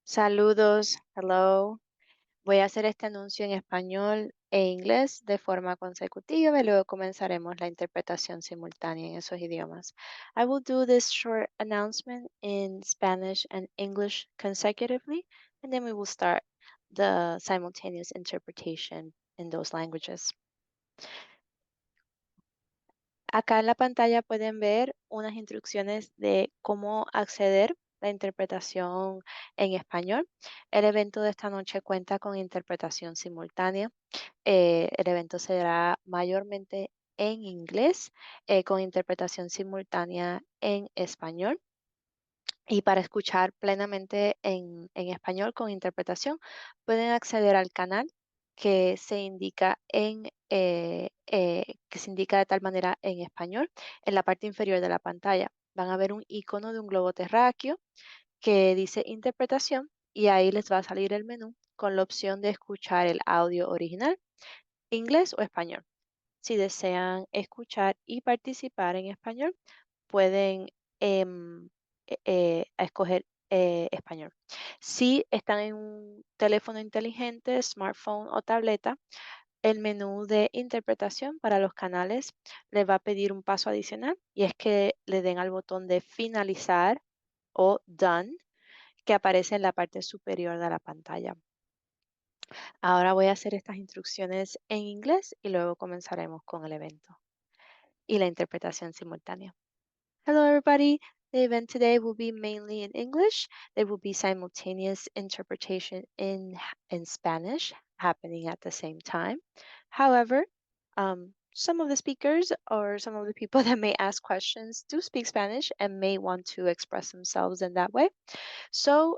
Saludos, hello. Voy a hacer este anuncio en español e inglés de forma consecutiva y luego comenzaremos la interpretación simultánea en esos idiomas. I will do this short announcement in Spanish and English consecutively, and then we will start the simultaneous interpretation in those languages. Acá en la pantalla pueden ver unas instrucciones de cómo acceder a la interpretación en español. El evento de esta noche cuenta con interpretación simultánea. El evento será mayormente en inglés, con interpretación simultánea en español. Y para escuchar plenamente en español con interpretación, pueden acceder al canal que se indica que se indica de tal manera en español en la parte inferior de la pantalla. Van a ver un icono de un globo terráqueo que dice interpretación y ahí les va a salir el menú con la opción de escuchar el audio original, inglés o español. Si desean escuchar y participar en español, pueden escoger español. Si están en un teléfono inteligente, smartphone o tableta, el menú de interpretación para los canales les va a pedir un paso adicional y es que le den al botón de finalizar o done que aparece en la parte superior de la pantalla. Ahora voy a hacer estas instrucciones en inglés y luego comenzaremos con el evento y la interpretación simultánea. Hello, everybody. The event today will be mainly in English. There will be simultaneous interpretation in Spanish happening at the same time. However, some of the speakers or some of the people that may ask questions do speak Spanish and may want to express themselves in that way. So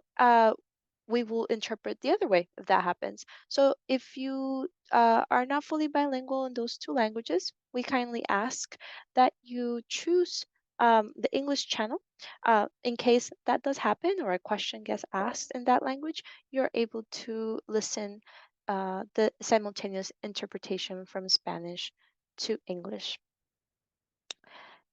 we will interpret the other way if that happens. So if you are not fully bilingual in those two languages, we kindly ask that you choose the English channel. In case that does happen or a question gets asked in that language, you're able to listen the simultaneous interpretation from Spanish to English.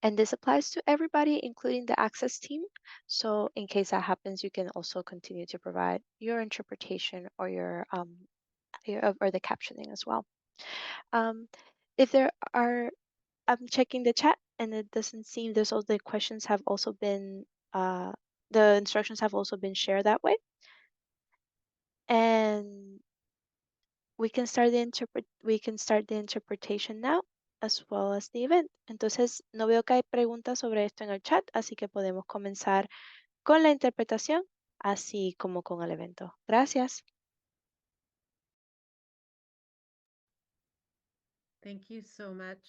And this applies to everybody, including the access team. So in case that happens, you can also continue to provide your interpretation or or the captioning as well. If there are, I'm checking the chat, and it doesn't seem there's all the questions have also been the instructions have also been shared that way, and we can start the interpretation now as well as the event. Entonces, no veo que hay preguntas sobre esto en el chat, así que podemos comenzar con la interpretación, así como con el evento. Gracias. Thank you so much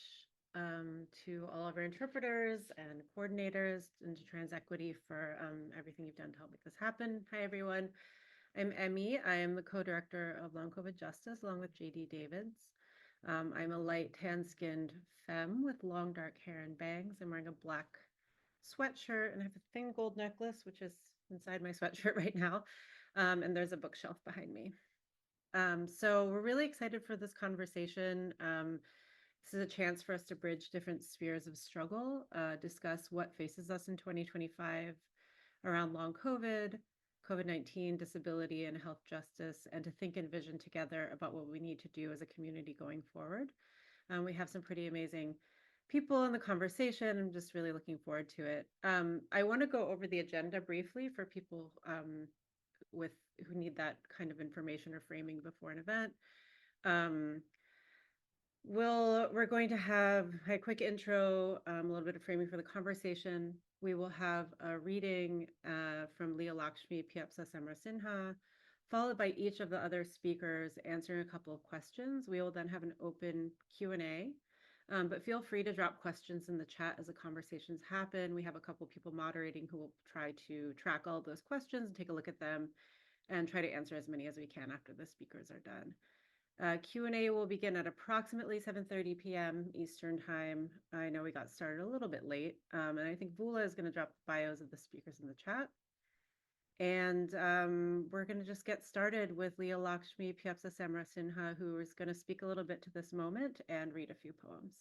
to all of our interpreters and coordinators and to Trans Equity for everything you've done to help make this happen. Hi, everyone. I'm Emi. I am the co-director of Long COVID Justice along with JD Davids. I'm a light tan-skinned femme with long dark hair and bangs. I'm wearing a black sweatshirt and I have a thin gold necklace, which is inside my sweatshirt right now. And there's a bookshelf behind me. So we're really excited for this conversation. This is a chance for us to bridge different spheres of struggle, discuss what faces us in 2025 around long COVID, COVID-19, disability, and health justice, and to think and vision together about what we need to do as a community going forward. We have some pretty amazing people in the conversation. I'm just really looking forward to it. I want to go over the agenda briefly for people who need that kind of information or framing before an event. We're going to have a quick intro, a little bit of framing for the conversation. We will have a reading from Leah Lakshmi Piepzna-Samarasinha, followed by each of the other speakers answering a couple of questions. We will then have an open Q&A, but feel free to drop questions in the chat as the conversations happen. We have a couple people moderating who will try to track all of those questions and take a look at them and try to answer as many as we can after the speakers are done. Q&A will begin at approximately 7:30 p.m. Eastern Time. I know we got started a little bit late, and I think Vula is going to drop bios of the speakers in the chat. And we're going to just get started with Leah Lakshmi Piepzna-Samarasinha, who is going to speak a little bit to this moment and read a few poems.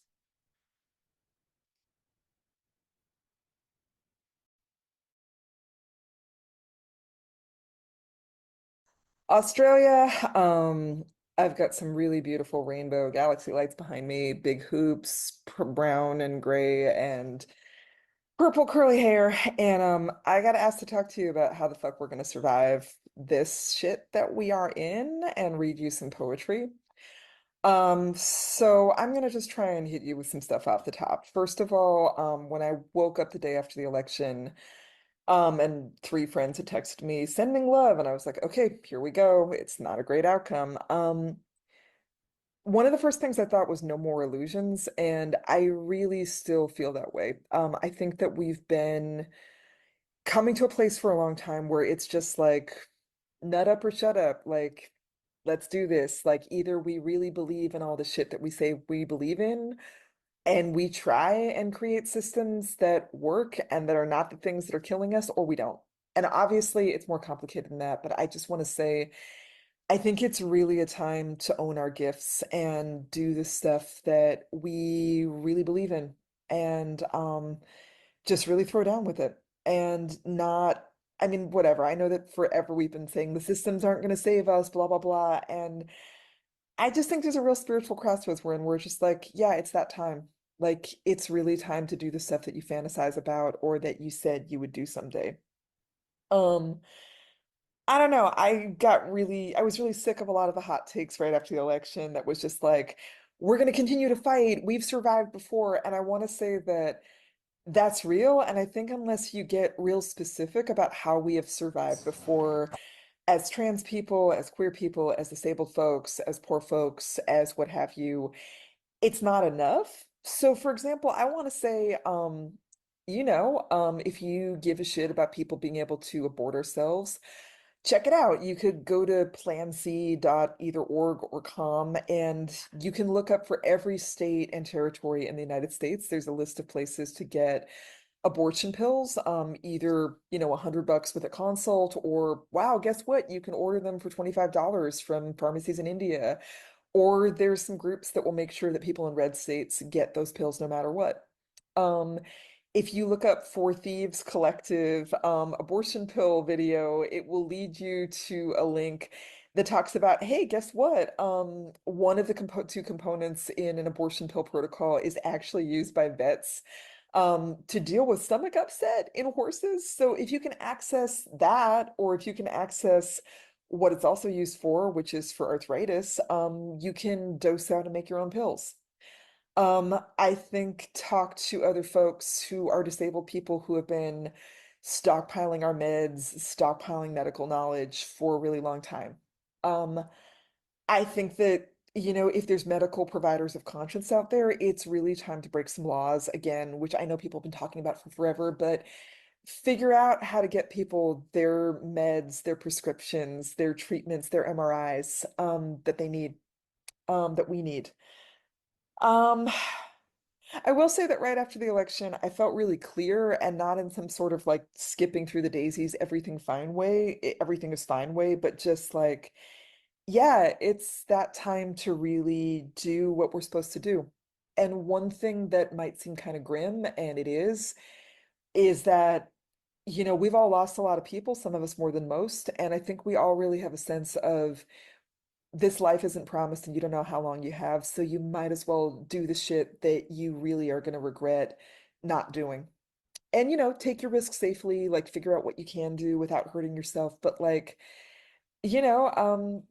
Australia, I've got some really beautiful rainbow galaxy lights behind me, big hoops, brown and gray and purple curly hair. And I got asked to talk to you about how the fuck we're gonna survive this shit that we are in and read you some poetry. So I'm gonna just try and hit you with some stuff off the top. First of all, when I woke up the day after the election, and three friends had texted me sending love, and I was like, okay, here we go. It's not a great outcome. One of the first things I thought was no more illusions, and I really still feel that way. I think that we've been coming to a place for a long time where it's just like, nut up or shut up. Like, let's do this. Like, either we really believe in all the shit that we say we believe in, and we try and create systems that work and that are not the things that are killing us, or we don't. And obviously, it's more complicated than that, but I just want to say, I think it's really a time to own our gifts and do the stuff that we really believe in and just really throw down with it and not, I mean, whatever. I know that forever we've been saying the systems aren't going to save us, blah, blah, blah. And I just think there's a real spiritual crossroads we're in. We're just like, yeah, it's that time. Like, it's really time to do the stuff that you fantasize about or that you said you would do someday. Um, I don't know. I was really sick of a lot of the hot takes right after the election that was just like, we're going to continue to fight. We've survived before. And I want to say that that's real. And I think unless you get real specific about how we have survived before, as trans people, as queer people, as disabled folks, as poor folks, as what have you, it's not enough. So, for example, I want to say, if you give a shit about people being able to abort ourselves, check it out. You could go to planc.either.org or com, and you can look up for every state and territory in the United States. There's a list of places to get abortion pills, either, $100 with a consult, or wow, guess what? You can order them for $25 from pharmacies in India. Or there's some groups that will make sure that people in red states get those pills no matter what. Um, if you look up For Thieves Collective abortion pill video, it will lead you to a link that talks about, hey, guess what? One of the two components in an abortion pill protocol is actually used by vets to deal with stomach upset in horses. So if you can access that, or if you can access what it's also used for, which is for arthritis, you can dose out and make your own pills. I think talk to other folks who are disabled people who have been stockpiling our meds, stockpiling medical knowledge for a really long time. Um, I think that, if there's medical providers of conscience out there, it's really time to break some laws again, which I know people have been talking about for forever, but figure out how to get people their meds, their prescriptions, their treatments, their MRIs, that they need, that we need. Um, I will say that right after the election, I felt really clear and not in some sort of like skipping through the daisies, everything is fine way, but just like, yeah, it's that time to really do what we're supposed to do. And one thing that might seem kind of grim, and it is that, we've all lost a lot of people, some of us more than most. And I think we all really have a sense of this life isn't promised and you don't know how long you have. So you might as well do the shit that you really are going to regret not doing. And, take your risks safely, like figure out what you can do without hurting yourself. But like, you know, um,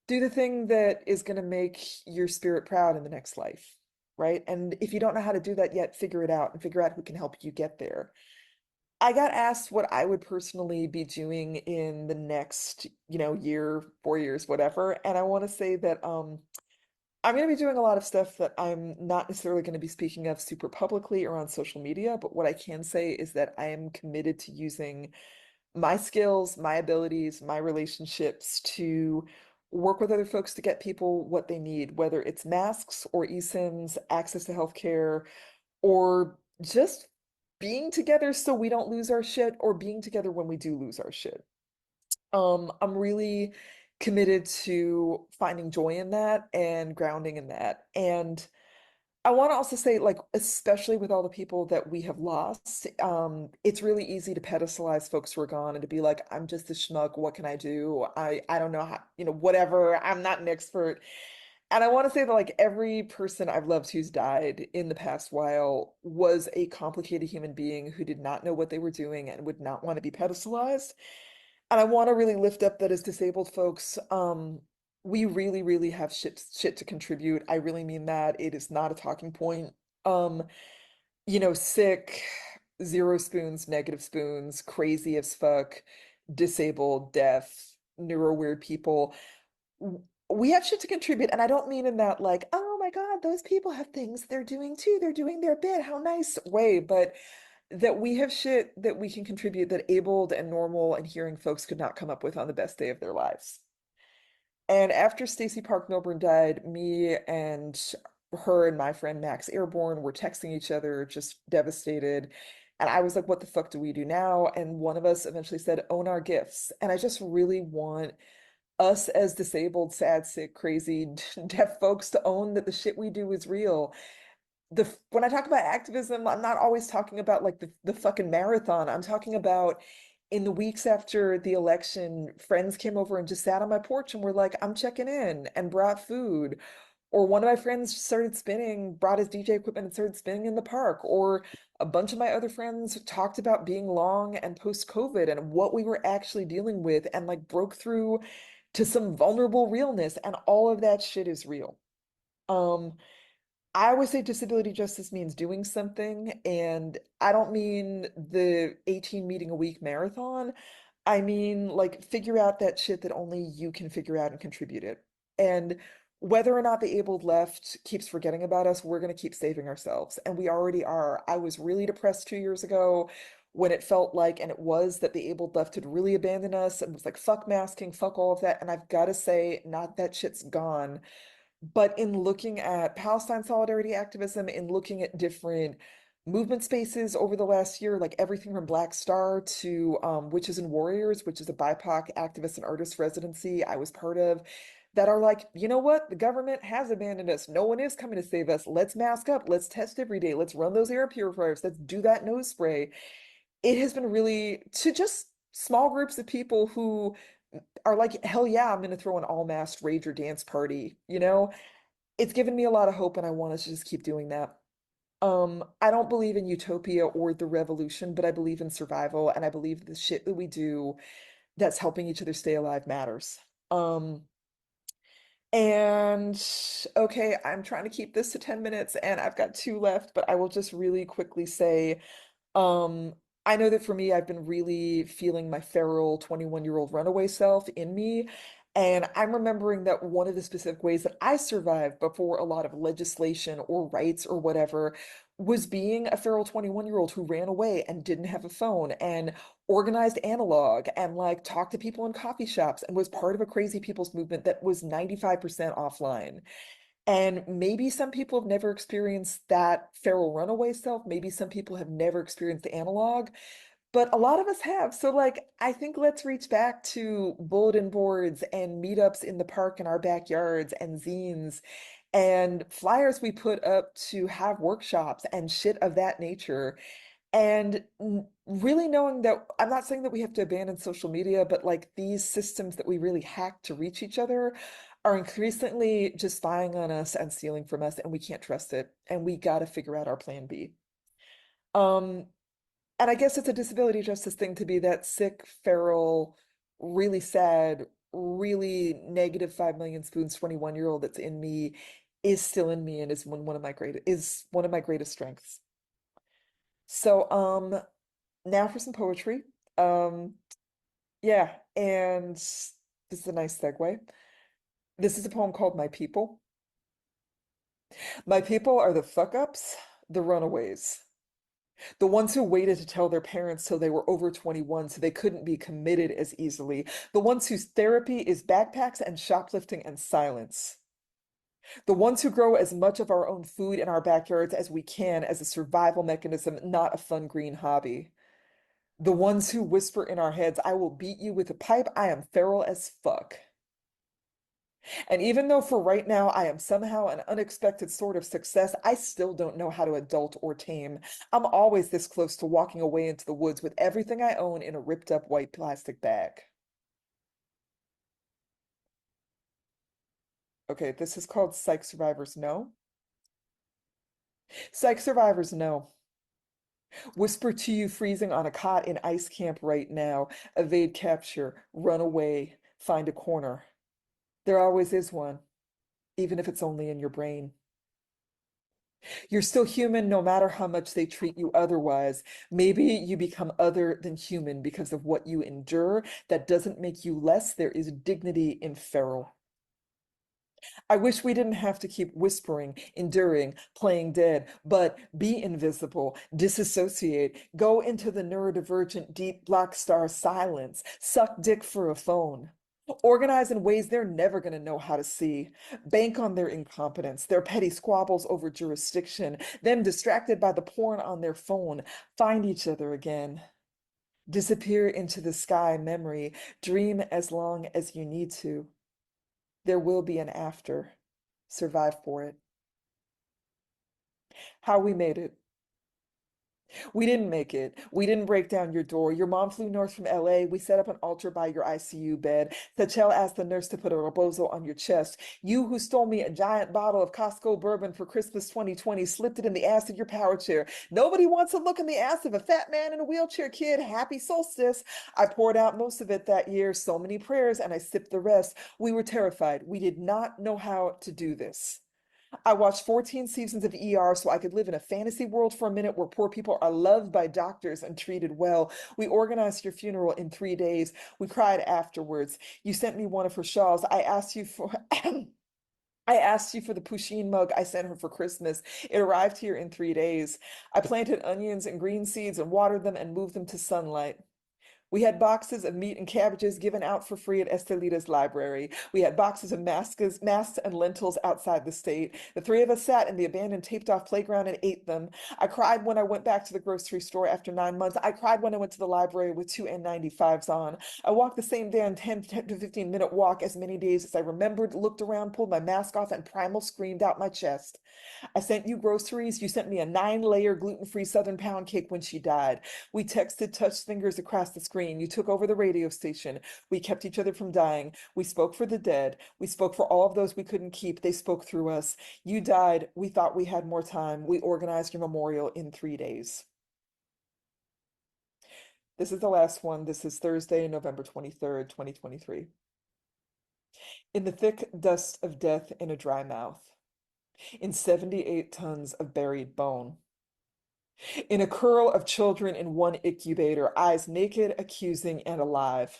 do the thing that is going to make your spirit proud in the next life, right? And if you don't know how to do that yet, figure it out and figure out who can help you get there. I got asked what I would personally be doing in the next, year, 4 years, whatever. And I want to say that I'm going to be doing a lot of stuff that I'm not necessarily going to be speaking of super publicly or on social media, but what I can say is that I am committed to using my skills, my abilities, my relationships to work with other folks to get people what they need, whether it's masks or eSIMs, access to healthcare, or just being together so we don't lose our shit, or being together when we do lose our shit. I'm really committed to finding joy in that and grounding in that. And I want to also say, like, especially with all the people that we have lost, it's really easy to pedestalize folks who are gone and to be like, I'm just a schmuck. What can I do? I don't know how, whatever. I'm not an expert. And I want to say that like every person I've loved who's died in the past while was a complicated human being who did not know what they were doing and would not want to be pedestalized. And I want to really lift up that as disabled folks, we really, really have shit to contribute. I really mean that. It is not a talking point. Um, sick, zero spoons, negative spoons, crazy as fuck, disabled, deaf, neuro weird people. We have shit to contribute. And I don't mean in that like, oh my God, those people have things they're doing too. They're doing their bit. How nice way. But that we have shit that we can contribute that abled and normal and hearing folks could not come up with on the best day of their lives. And after Stacey Park Milburn died, me and her and my friend Max Airborne were texting each other, just devastated. And I was like, what the fuck do we do now? And one of us eventually said, own our gifts. And I just really want us as disabled, sad, sick, crazy, deaf folks to own that the shit we do is real. When I talk about activism, I'm not always talking about like the fucking marathon. I'm talking about in the weeks after the election, friends came over and just sat on my porch and were like, I'm checking in and brought food. Or one of my friends started spinning, brought his DJ equipment and started spinning in the park. Or a bunch of my other friends talked about being long and post-COVID and what we were actually dealing with and like broke through to some vulnerable realness. And all of that shit is real. Um, I always say disability justice means doing something, and I don't mean the 18 meeting a week marathon. I mean, like, figure out that shit that only you can figure out and contribute it. And whether or not the abled left keeps forgetting about us, we're going to keep saving ourselves. And we already are. I was really depressed 2 years ago when it felt like, and it was that the abled left had really abandoned us and was like, fuck masking, fuck all of that. And I've got to say, not that shit's gone. But in looking at Palestine solidarity activism, in looking at different movement spaces over the last year, like everything from Black Star to Witches and Warriors, which is a BIPOC activist and artist residency I was part of, that are like, you know what? The government has abandoned us. No one is coming to save us. Let's mask up. Let's test every day. Let's run those air purifiers. Let's do that nose spray. It has been really to just small groups of people who are like, hell yeah, I'm going to throw an all-masked rage or dance party, it's given me a lot of hope and I want to just keep doing that. I don't believe in utopia or the revolution, but I believe in survival and I believe the shit that we do that's helping each other stay alive matters. Um, and okay, I'm trying to keep this to 10 minutes and I've got two left, but I will just really quickly say um, I know that for me, I've been really feeling my feral 21-year-old runaway self in me. And I'm remembering that one of the specific ways that I survived before a lot of legislation or rights or whatever was being a feral 21-year-old who ran away and didn't have a phone and organized analog and like talked to people in coffee shops and was part of a crazy people's movement that was 95% offline. And maybe some people have never experienced that feral runaway self. Maybe some people have never experienced the analog, but a lot of us have. So, like, I think let's reach back to bulletin boards and meetups in the park in our backyards and zines and flyers we put up to have workshops and shit of that nature and really knowing that I'm not saying that we have to abandon social media, but like these systems that we really hack to reach each other are increasingly just spying on us and stealing from us, and we can't trust it. And we got to figure out our plan B. Um, and I guess it's a disability justice thing to be that sick, feral, really sad, really negative 5 million spoons 21-year-old that's in me is still in me and is one of my greatest strengths. So now for some poetry. Um, yeah, and this is a nice segue. This is a poem called My People. My people are the fuck ups, the runaways, the ones who waited to tell their parents till they were over 21 so they couldn't be committed as easily, the ones whose therapy is backpacks and shoplifting and silence, the ones who grow as much of our own food in our backyards as we can as a survival mechanism, not a fun green hobby. The ones who whisper in our heads, I will beat you with a pipe, I am feral as fuck. And even though for right now I am somehow an unexpected sort of success, I still don't know how to adult or tame. I'm always this close to walking away into the woods with everything I own in a ripped up white plastic bag. Okay, this is called Psych Survivors Know. Psych Survivors Know. Whisper to you freezing on a cot in ice camp right now. Evade capture, run away, find a corner. There always is one, even if it's only in your brain. You're still human no matter how much they treat you otherwise. Maybe you become other than human because of what you endure. That doesn't make you less. There is dignity in feral. I wish we didn't have to keep whispering, enduring, playing dead, but be invisible, disassociate, go into the neurodivergent deep black star silence, suck dick for a phone. Organize in ways they're never going to know how to see. Bank on their incompetence, their petty squabbles over jurisdiction, them distracted by the porn on their phone. Find each other again. Disappear into the sky memory. Dream as long as you need to. There will be an after. Survive for it. How we made it. We didn't make it. We didn't break down your door. Your mom flew north from LA. We set up an altar by your ICU bed. Sachel asked the nurse to put a rebozo on your chest. You who stole me a giant bottle of Costco bourbon for Christmas 2020 slipped it in the ass of your power chair. Nobody wants to look in the ass of a fat man in a wheelchair, kid. Happy solstice. I poured out most of it that year. So many prayers, and I sipped the rest. We were terrified. We did not know how to do this. I watched 14 seasons of ER so I could live in a fantasy world for a minute where poor people are loved by doctors and treated well. We organized your funeral in 3 days. We cried afterwards. You sent me one of her shawls. I asked you for I asked you for the Pusheen mug I sent her for Christmas. It arrived here in 3 days. I planted onions and green seeds and watered them and moved them to sunlight. We had boxes of meat and cabbages given out for free at Estelita's library. We had boxes of masks and lentils outside the state. The three of us sat in the abandoned taped off playground and ate them. I cried when I went back to the grocery store after 9 months. I cried when I went to the library with two N95s on. I walked the same damn 10 to 15-minute walk as many days as I remembered, looked around, pulled my mask off, and primal screamed out my chest. I sent you groceries. You sent me a 9-layer gluten-free Southern pound cake when she died. We texted, touched fingers across the screen. You took over the radio station. We kept each other from dying. We spoke for the dead. We spoke for all of those we couldn't keep. They spoke through us. You died. We thought we had more time. We organized your memorial in 3 days. This is the last one. This is Thursday, November 23rd, 2023. In the thick dust of death in a dry mouth. In 78 tons of buried bone. In a curl of children in one incubator, eyes naked, accusing, and alive.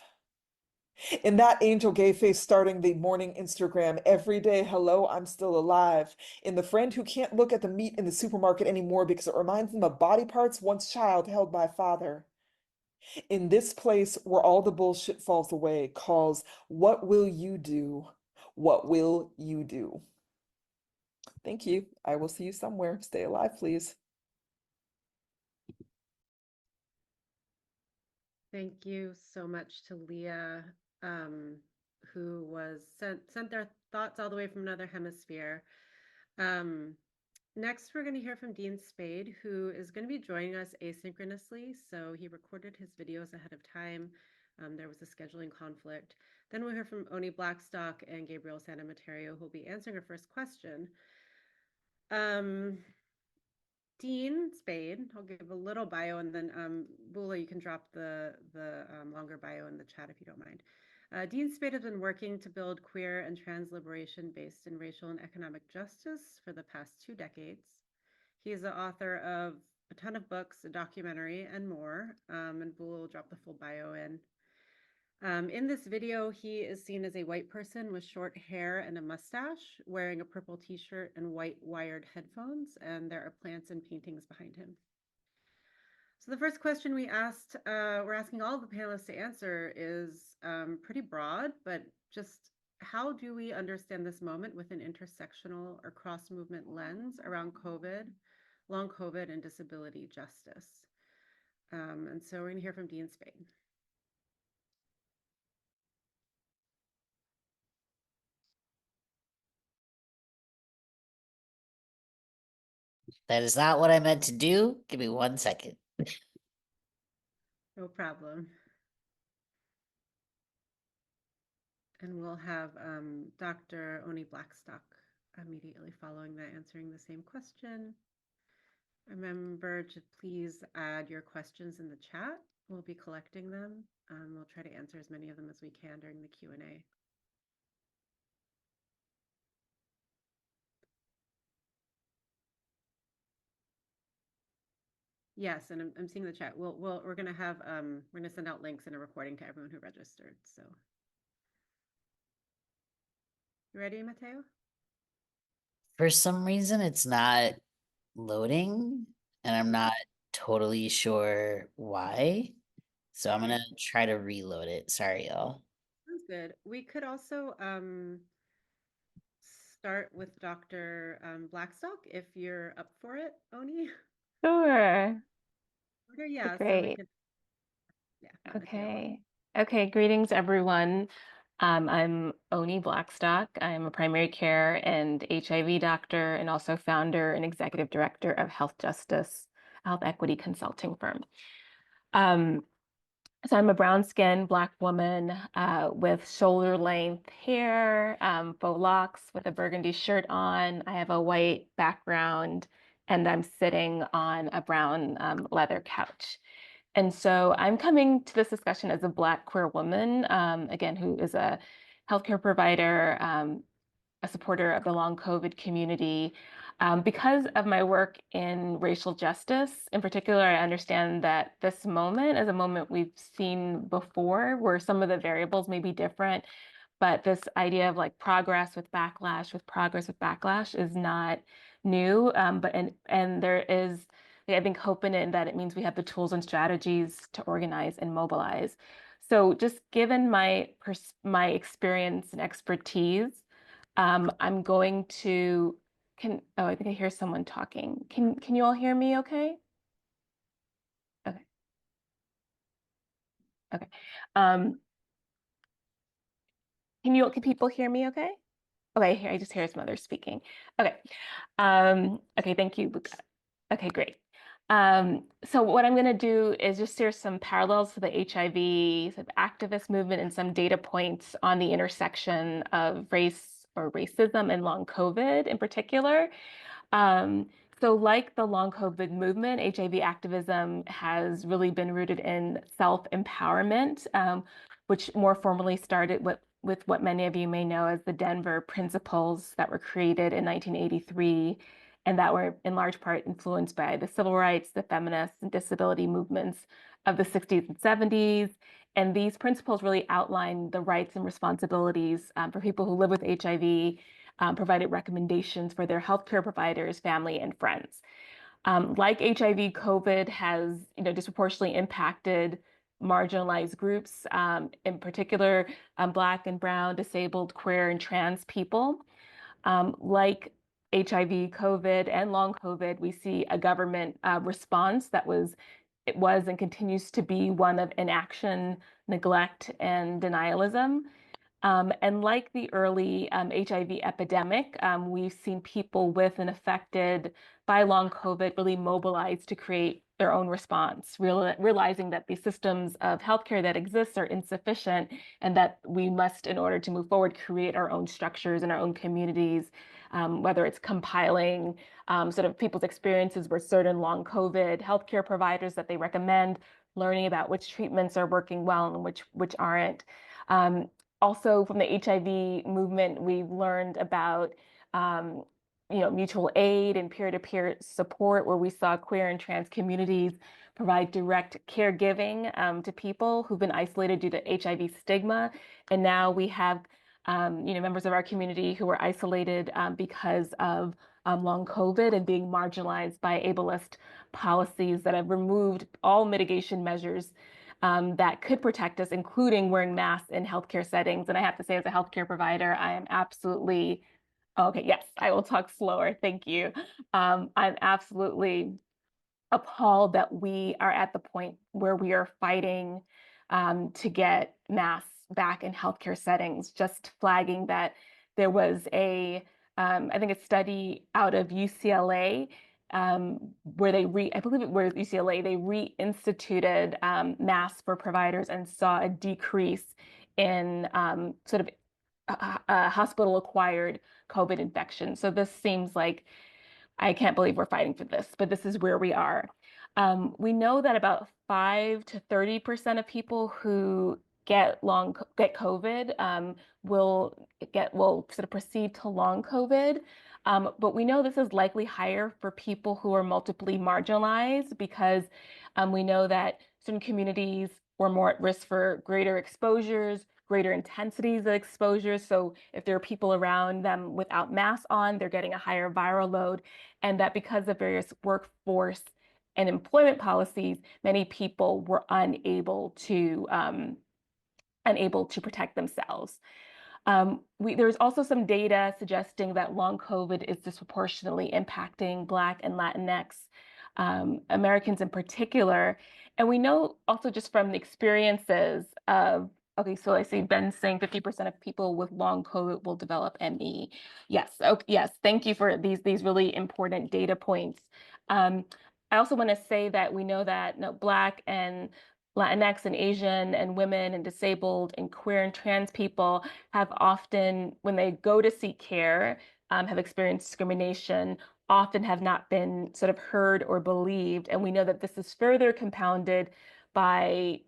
In that angel gay face starting the morning Instagram, every day, hello, I'm still alive. In the friend who can't look at the meat in the supermarket anymore because it reminds them of body parts once child held by father. In this place where all the bullshit falls away, calls, what will you do? What will you do? Thank you. I will see you somewhere. Stay alive, please. Thank you so much to Leah, who was sent their thoughts all the way from another hemisphere. Next, we're going to hear from Dean Spade, who is going to be joining us asynchronously. So he recorded his videos ahead of time. There was a scheduling conflict. Then we'll hear from Oni Blackstock and Gabriel San Emeterio, who will be answering our first question. Dean Spade, I'll give a little bio, and then Bula, you can drop the longer bio in the chat if you don't mind. Dean Spade has been working to build queer and trans liberation based in racial and economic justice for the past 2 decades. He is the author of a ton of books, a documentary, and more. And Bula will drop the full bio in. In this video, he is seen as a white person with short hair and a mustache, wearing a purple t-shirt and white wired headphones, and there are plants and paintings behind him. So the first question we're asking all of the panelists to answer is pretty broad, but just how do we understand this moment with an intersectional or cross-movement lens around COVID, long COVID, and disability justice? And so we're going to hear from Dean Spade. That is not what I meant to do. Give me 1 second. No problem. And we'll have Dr. Oni Blackstock immediately following that answering the same question. Remember to please add your questions in the chat. We'll be collecting them. We'll try to answer as many of them as we can during the Q&A. Yes, and I'm seeing the chat. We're gonna have we're gonna send out links and a recording to everyone who registered. So, you ready, Mateo? For some reason, it's not loading, and I'm not totally sure why. So I'm gonna try to reload it. Sorry, y'all. Sounds good. We could also start with Dr. Blackstock if you're up for it, Oni. Sure. Or yeah, so we Great. could let Mateo go. Okay, greetings everyone. I'm Oni Blackstock. I'm a primary care and HIV doctor and also founder and executive director of Health Justice, Health Equity Consulting firm. So I'm a brown-skinned Black woman with shoulder-length hair, faux locks with a burgundy shirt on. I have a white background and I'm sitting on a brown leather couch. And so I'm coming to this discussion as a Black queer woman, again, who is a healthcare provider, a supporter of the long COVID community. Because of my work in racial justice, in particular, I understand that this moment is a moment we've seen before where some of the variables may be different, but this idea of like progress with backlash is not new. And there is, I think, hope in it, and that it means we have the tools and strategies to organize and mobilize. So just given my experience and expertise, I'm going to, oh, I think I hear someone talking. Can you all hear me okay? Okay. Okay. Can people hear me okay? Okay, I just hear some others speaking. Okay. Okay, thank you, Luca. Okay, great. So what I'm going to do is just share some parallels to the HIV sort of activist movement and some data points on the intersection of race or racism and long COVID in particular. So like the long COVID movement, HIV activism has really been rooted in self-empowerment, which more formally started with what many of you may know as the Denver Principles that were created in 1983, and that were in large part influenced by the civil rights, the feminist and disability movements of the 60s and 70s. And these principles really outline the rights and responsibilities for people who live with HIV, provided recommendations for their healthcare providers, family, and friends. Like HIV, COVID has disproportionately impacted marginalized groups, in particular Black and Brown, disabled, queer, and trans people. Like HIV, COVID, and long COVID, we see a government response that was and continues to be one of inaction, neglect, and denialism. And like the early HIV epidemic, we've seen people with and affected by long COVID really mobilize to create their own response, realizing that the systems of healthcare that exist are insufficient and that we must, in order to move forward, create our own structures and our own communities, whether it's compiling sort of people's experiences with certain long COVID healthcare providers that they recommend, learning about which treatments are working well and which aren't. Also, from the HIV movement, we've learned about mutual aid and peer-to-peer support, where we saw queer and trans communities provide direct caregiving to people who've been isolated due to HIV stigma. And now we have members of our community who were isolated because of long COVID and being marginalized by ableist policies that have removed all mitigation measures that could protect us, including wearing masks in healthcare settings. And I have to say, as a healthcare provider, I am absolutely, okay, yes, I will talk slower. Thank you. I'm absolutely appalled that we are at the point where we are fighting to get masks back in healthcare settings, just flagging that there was I think a study out of UCLA where I believe it was UCLA, they reinstituted masks for providers and saw a decrease in sort of hospital-acquired COVID infection. So this seems like, I can't believe we're fighting for this, but this is where we are. We know that about 5 to 30% of people who get COVID will sort of proceed to long COVID. But we know this is likely higher for people who are multiply marginalized, because we know that certain communities were more at risk for greater exposures, greater intensities of exposures. So if there are people around them without masks on, they're getting a higher viral load. And that because of various workforce and employment policies, many people were unable to protect themselves. There's also some data suggesting that long COVID is disproportionately impacting Black and Latinx Americans in particular. And we know also just from the experiences of, okay, so I see Ben saying 50% of people with long COVID will develop ME. Yes, okay, yes, thank you for these really important data points. I also want to say that we know that Black and Latinx and Asian and women and disabled and queer and trans people have often, when they go to seek care, have experienced discrimination, often have not been sort of heard or believed. And we know that this is further compounded by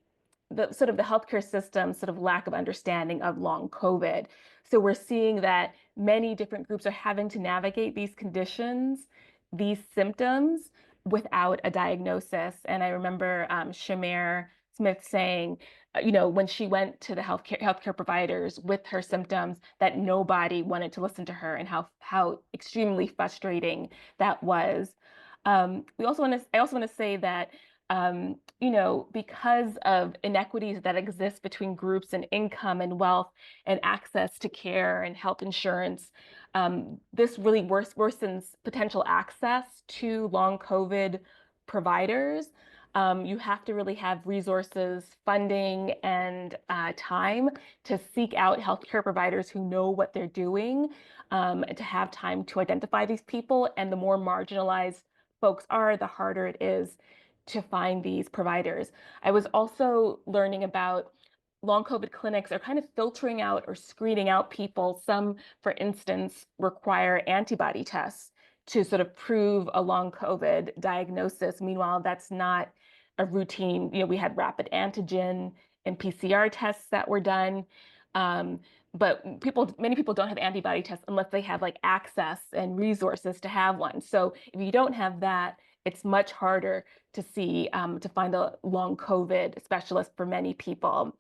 the healthcare system sort of lack of understanding of long COVID. So we're seeing that many different groups are having to navigate these conditions, these symptoms, without a diagnosis. And I remember Shamir Smith saying, when she went to the healthcare providers with her symptoms, that nobody wanted to listen to her, and how extremely frustrating that was. I also want to say that because of inequities that exist between groups in income and wealth and access to care and health insurance, this really worsens potential access to long COVID providers. You have to really have resources, funding, and time to seek out healthcare providers who know what they're doing, to have time to identify these people. And the more marginalized folks are, the harder it is to find these providers. I was also learning about long COVID clinics are kind of filtering out or screening out people. Some, for instance, require antibody tests to sort of prove a long COVID diagnosis. Meanwhile, that's not a routine. We had rapid antigen and PCR tests that were done. But many people don't have antibody tests unless they have like access and resources to have one. So if you don't have that, it's much harder to find a long COVID specialist for many people.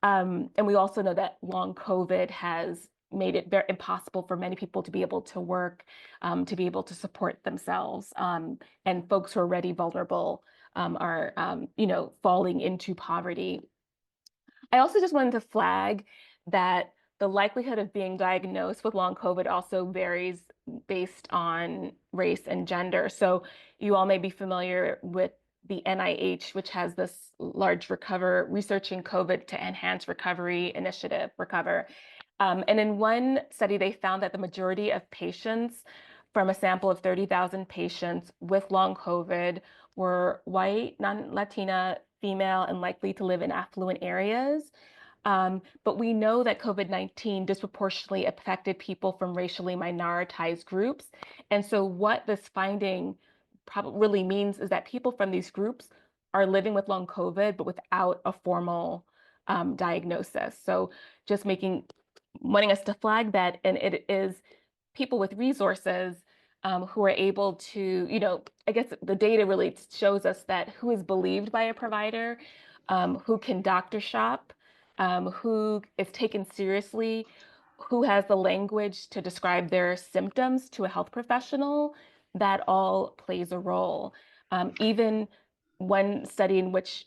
And we also know that long COVID has made it very impossible for many people to be able to work, to be able to support themselves. And folks who are already vulnerable are, falling into poverty. I also just wanted to flag that the likelihood of being diagnosed with long COVID also varies based on race and gender. So you all may be familiar with the NIH, which has this large Researching COVID to Enhance Recovery initiative, Recover. And in one study, they found that the majority of patients from a sample of 30,000 patients with long COVID were white, non-Latina, female, and likely to live in affluent areas. But we know that COVID-19 disproportionately affected people from racially minoritized groups. And so what this finding probably really means is that people from these groups are living with long COVID, but without a formal diagnosis. So just wanting us to flag that, and it is people with resources who are able to, I guess the data really shows us that who is believed by a provider, who can doctor shop, who is taken seriously, who has the language to describe their symptoms to a health professional, that all plays a role. Even one study in which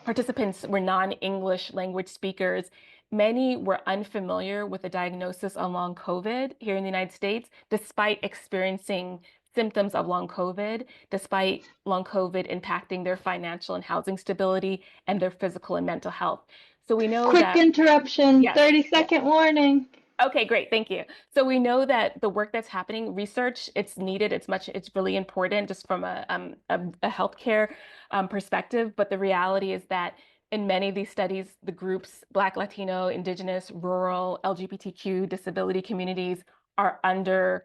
participants were non-English language speakers, many were unfamiliar with the diagnosis of long COVID here in the United States, despite experiencing symptoms of long COVID, despite long COVID impacting their financial and housing stability and their physical and mental health. So we know Quick that— interruption, Yes. 30-second warning. Okay, great. Thank you. So we know that the work that's happening, research, it's needed. It's really important just from a healthcare perspective. But the reality is that in many of these studies, the groups, Black, Latino, Indigenous, rural, LGBTQ, disability communities are under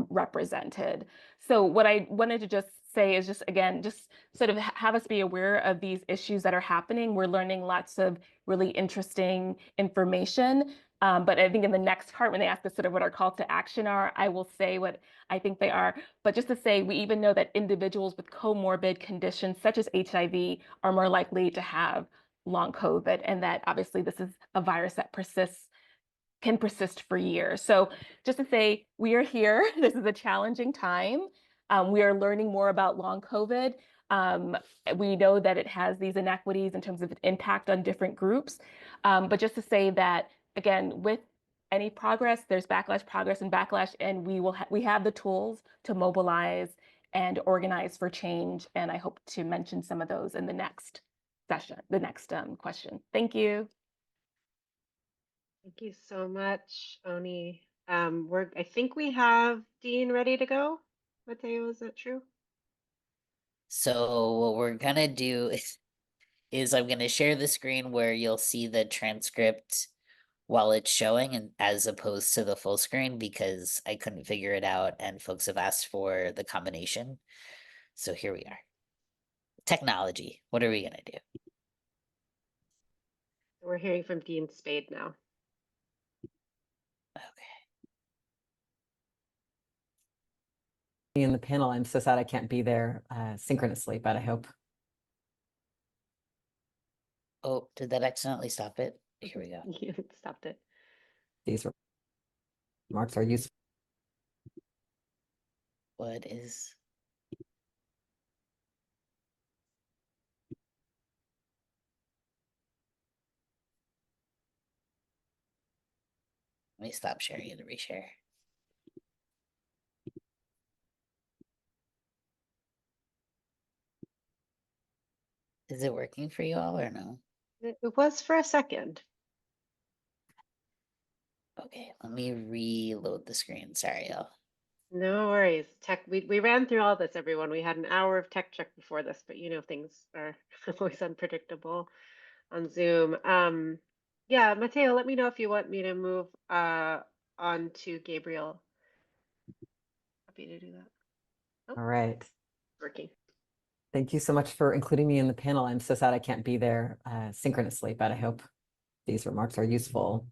represented. So what I wanted to just say is just, again, just sort of have us be aware of these issues that are happening. We're learning lots of really interesting information. But I think in the next part, when they ask us sort of what our call to action are, I will say what I think they are. But just to say, we even know that individuals with comorbid conditions such as HIV are more likely to have long COVID, and that obviously this is a virus that can persist for years. So just to say, we are here. This is a challenging time. We are learning more about long COVID. We know that it has these inequities in terms of its impact on different groups. But just to say that, again, with any progress, there's backlash, progress, and backlash, and we have the tools to mobilize and organize for change. And I hope to mention some of those in the next session, the next question. Thank you. Thank you so much, Oni. I think we have Dean ready to go. Mateo, is that true? So what we're gonna do is I'm gonna share the screen where you'll see the transcript while it's showing, and as opposed to the full screen, because I couldn't figure it out and folks have asked for the combination. So here we are. Technology. What are we gonna do? We're hearing from Dean Spade now. Okay. In the panel, I'm so sad I can't be there synchronously, but I hope. Oh, did that accidentally stop it? Here we go. You stopped it. These remarks are useful. What is... Let me stop sharing and reshare. Is it working for you all or no? It was for a second. Okay, let me reload the screen. Sorry, y'all. No worries. We ran through all this, everyone. We had an hour of tech check before this, but you know things are always unpredictable on Zoom. Yeah, Mateo, let me know if you want me to move on to Gabriel. Happy to do that. Oh, All right. working. Thank you so much for including me in the panel. I'm so sad I can't be there synchronously, but I hope these remarks are useful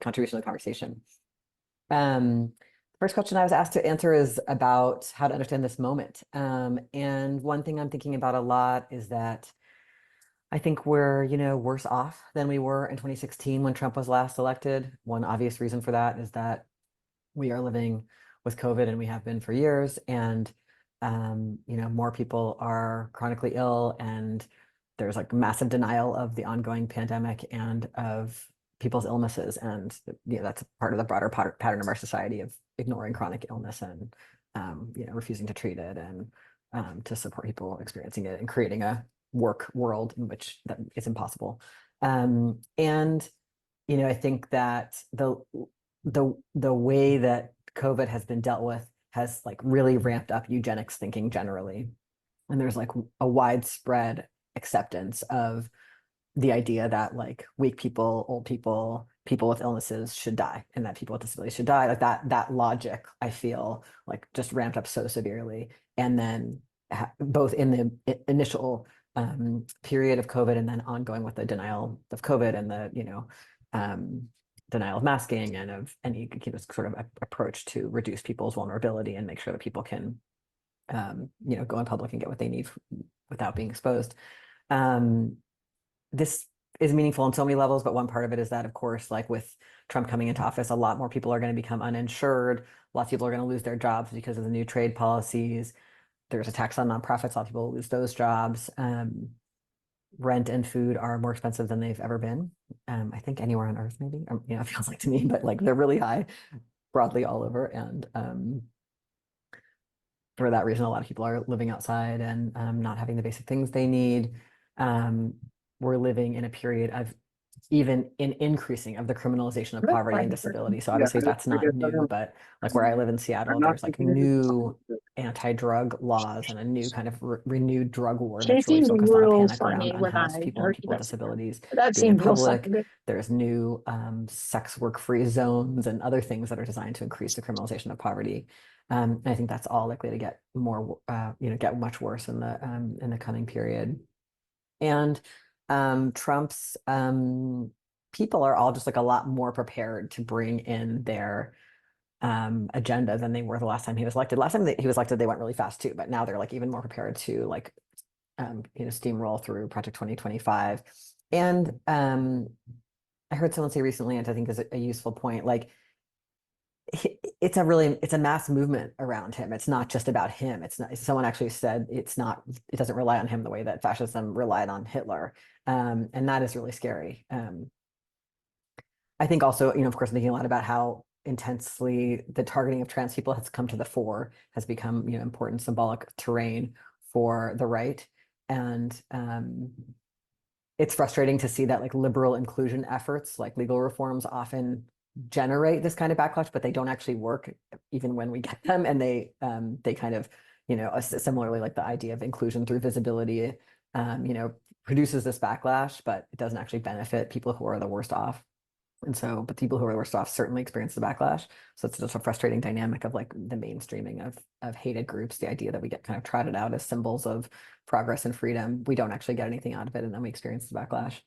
contribution to the conversation. First question I was asked to answer is about how to understand this moment. And one thing I'm thinking about a lot is that I think we're, worse off than we were in 2016 when Trump was last elected. One obvious reason for that is that we are living with COVID and we have been for years. And, more people are chronically ill and there's like massive denial of the ongoing pandemic and of people's illnesses. And, that's part of the broader pattern of our society of ignoring chronic illness and, refusing to treat it and to support people experiencing it and creating a work world in which that is impossible. And I think that the way that COVID has been dealt with has like really ramped up eugenics thinking generally, and there's like a widespread acceptance of the idea that like weak people, old people, people with illnesses should die, and that people with disabilities should die. Like that logic, I feel like just ramped up so severely, and then both in the initial period of COVID and then ongoing with the denial of COVID and the denial of masking and of any sort of approach to reduce people's vulnerability and make sure that people can go in public and get what they need without being exposed. This is meaningful on so many levels, but one part of it is that, of course, like with Trump coming into office, a lot more people are going to become uninsured. Lots of people are going to lose their jobs because of the new trade policies. There's a tax on nonprofits. A lot of people will lose those jobs. Rent and food are more expensive than they've ever been. I think anywhere on earth, maybe. It feels like to me, but like they're really high broadly all over. And for that reason, a lot of people are living outside and not having the basic things they need. We're living in a period of even in increasing of the criminalization of poverty and disability. So obviously that's not new, but like where I live in Seattle, there's like new anti-drug laws and a new kind of renewed drug war that's really focused on a panic around unhoused people and people with disabilities being in public. There's new sex work free zones and other things that are designed to increase the criminalization of poverty. And I think that's all likely to get more, get much worse in the coming period. And Trump's people are all just like a lot more prepared to bring in their agenda than they were the last time he was elected. Last time he was elected, they went really fast too, but now they're like even more prepared to like steamroll through Project 2025. And I heard someone say recently, and I think is a useful point, like it's a mass movement around him. It's not just about him. It's not, someone actually said it doesn't rely on him the way that fascism relied on Hitler. And that is really scary. I think also, of course, thinking a lot about how intensely the targeting of trans people has come to the fore, has become, important symbolic terrain for the right. And it's frustrating to see that like liberal inclusion efforts, like legal reforms, often generate this kind of backlash, but they don't actually work even when we get them. And they kind of, similarly, like the idea of inclusion through visibility, produces this backlash, but it doesn't actually benefit people who are the worst off. And so, but people who are the worst off certainly experience the backlash. So it's just a frustrating dynamic of like the mainstreaming of hated groups, the idea that we get kind of trotted out as symbols of progress and freedom. We don't actually get anything out of it, and then we experience the backlash.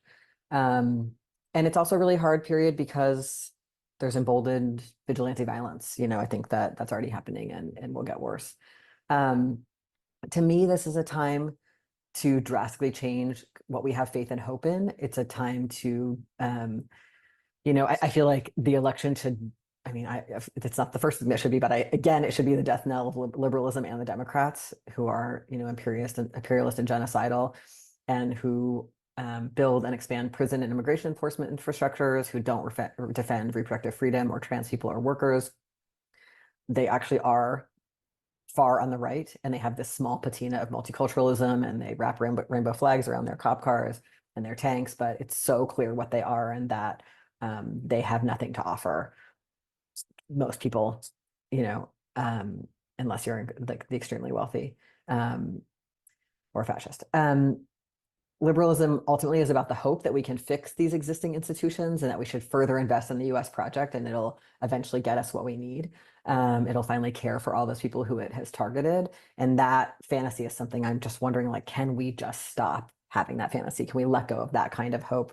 And it's also a really hard period because there's emboldened vigilante violence. I think that that's already happening and will get worse. To me, this is a time to drastically change what we have faith and hope in. It's a time to I feel like the election should, it's not the first thing that should be, but again, it should be the death knell of liberalism and the Democrats who are, imperialist and genocidal, and who build and expand prison and immigration enforcement infrastructures, who don't defend reproductive freedom or trans people or workers. They actually are far on the right, and they have this small patina of multiculturalism, and they wrap rainbow flags around their cop cars and their tanks, but it's so clear what they are, and that they have nothing to offer most people, unless you're like the extremely wealthy or fascist. Liberalism ultimately is about the hope that we can fix these existing institutions and that we should further invest in the US project, and it'll eventually get us what we need. It'll finally care for all those people who it has targeted. And that fantasy is something I'm just wondering, like, can we just stop having that fantasy? Can we let go of that kind of hope,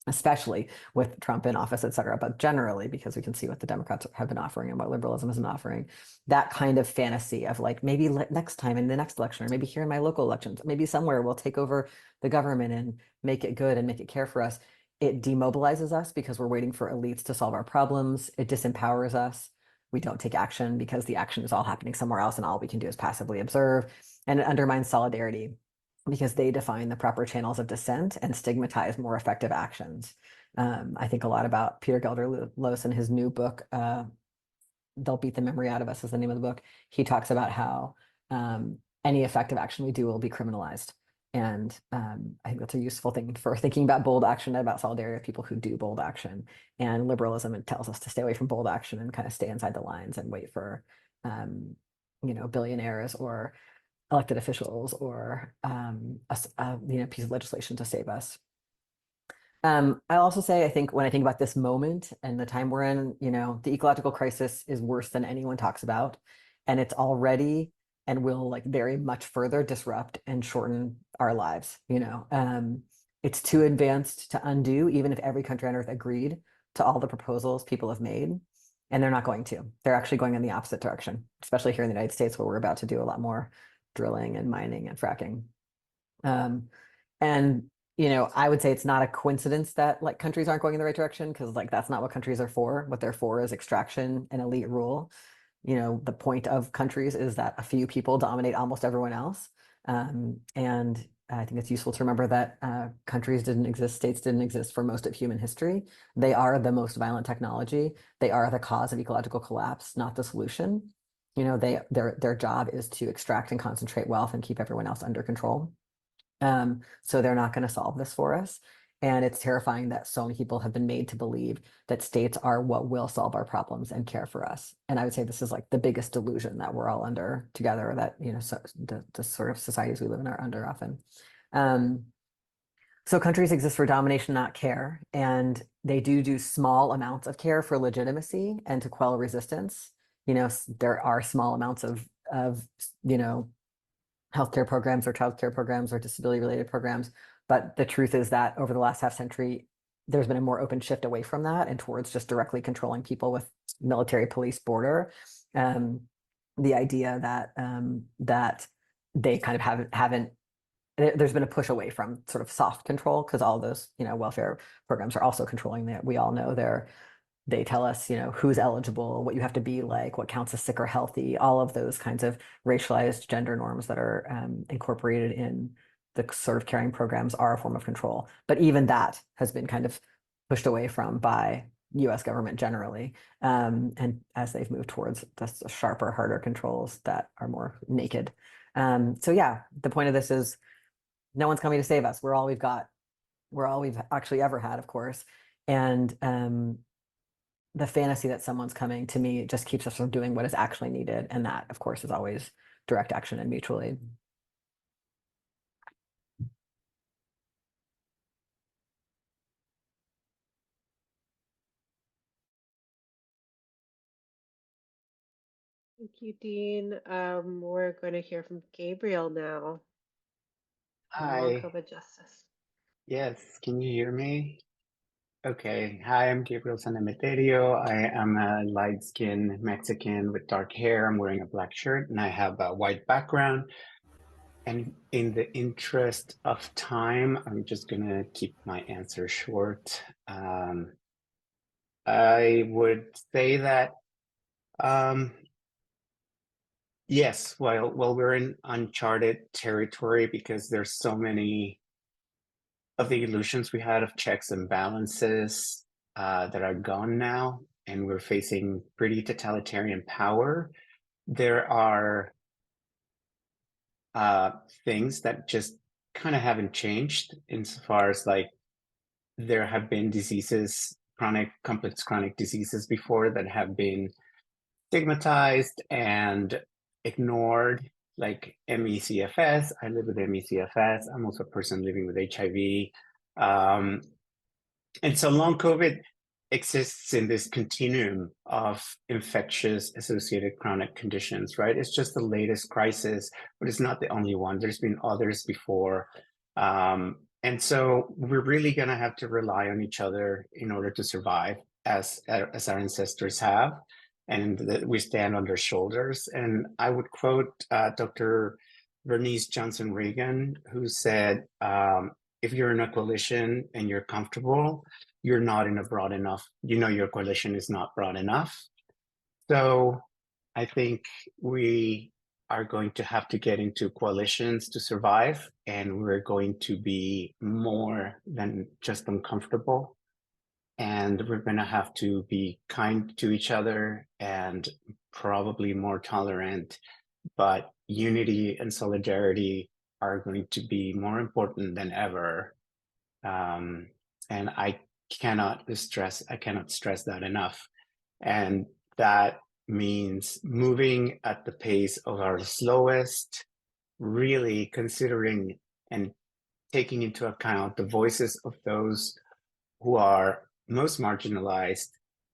especially with Trump in office, et cetera, but generally because we can see what the Democrats have been offering and what liberalism has been offering, that kind of fantasy of like, maybe next time in the next election, or maybe here in my local elections, maybe somewhere we'll take over the government and make it good and make it care for us. It demobilizes us because we're waiting for elites to solve our problems. It disempowers us. We don't take action because the action is all happening somewhere else and all we can do is passively observe. And it undermines solidarity because they define the proper channels of dissent and stigmatize more effective actions. I think a lot about Peter Gelderloos in his new book, They'll Beat the Memory Out of Us is the name of the book. He talks about how any effective action we do will be criminalized. And I think that's a useful thing for thinking about bold action and about solidarity of people who do bold action. And liberalism, it tells us to stay away from bold action and kind of stay inside the lines and wait for, billionaires or elected officials or a piece of legislation to save us. I'll also say, I think when I think about this moment and the time we're in, the ecological crisis is worse than anyone talks about, and it's already and will like very much further disrupt and shorten our lives. It's too advanced to undo, even if every country on earth agreed to all the proposals people have made, and they're not going to. They're actually going in the opposite direction, especially here in the United States, where we're about to do a lot more drilling and mining and fracking. I would say it's not a coincidence that like countries aren't going in the right direction, because like that's not what countries are for. What they're for is extraction and elite rule. The point of countries is that a few people dominate almost everyone else. And I think it's useful to remember that countries didn't exist, states didn't exist for most of human history. They are the most violent technology. They are the cause of ecological collapse, not the solution. Their job is to extract and concentrate wealth and keep everyone else under control. So they're not going to solve this for us. And it's terrifying that so many people have been made to believe that states are what will solve our problems and care for us. And I would say this is like the biggest delusion that we're all under together, that, you know, so the sort of societies we live in are under often. So countries exist for domination, not care. And they do small amounts of care for legitimacy and to quell resistance. You know, there are small amounts of, you know, healthcare programs or childcare programs or disability related programs. But the truth is that over the last half century, there's been a more open shift away from that and towards just directly controlling people with military, police, border. The idea that that they kind of haven't there's been a push away from sort of soft control, because all those, you know, welfare programs are also controlling that. We all know they tell us, you know, who's eligible, what you have to be like, what counts as sick or healthy, all of those kinds of racialized gender norms that are incorporated in the sort of caring programs are a form of control. But even that has been kind of pushed away from by US government generally. And as they've moved towards the sharper, harder controls that are more naked. So yeah, the point of this is no one's coming to save us. We're all we've got. We're all we've actually ever had, of course. And the fantasy that someone's coming, to me, just keeps us from doing what is actually needed. And that, of course, is always direct action and mutual aid. Thank you, Dean. We're going to hear from Gabriel now on long Hi. COVID justice. Yes, can you hear me? Okay. Hi, I'm Gabriel San Emeterio. I am a light-skinned Mexican with dark hair. I'm wearing a black shirt and I have a white background. And in the interest of time, I'm just gonna keep my answer short. I would say that yes, while we're in uncharted territory because there's so many of the illusions we had of checks and balances that are gone now, and we're facing pretty totalitarian power. There are things that just kind of haven't changed insofar as like there have been diseases, complex chronic diseases before that have been stigmatized and ignored, like ME/CFS. I live with ME/CFS. I'm also a person living with HIV. And so long COVID exists in this continuum of infectious associated chronic conditions, right? It's just the latest crisis, but it's not the only one. There's been others before. And so we're really going to have to rely on each other in order to survive as our ancestors have. And that we stand on their shoulders. And I would quote Dr. Bernice Johnson Reagan, who said, if you're in a coalition and you're comfortable, you're not in a broad enough, you know, your coalition is not broad enough. So I think we are going to have to get into coalitions to survive, and we're going to be more than just uncomfortable. And we're going to have to be kind to each other and probably more tolerant, but unity and solidarity are going to be more important than ever. And I cannot stress that enough. And that means moving at the pace of our slowest, really considering and taking into account the voices of those who are most marginalized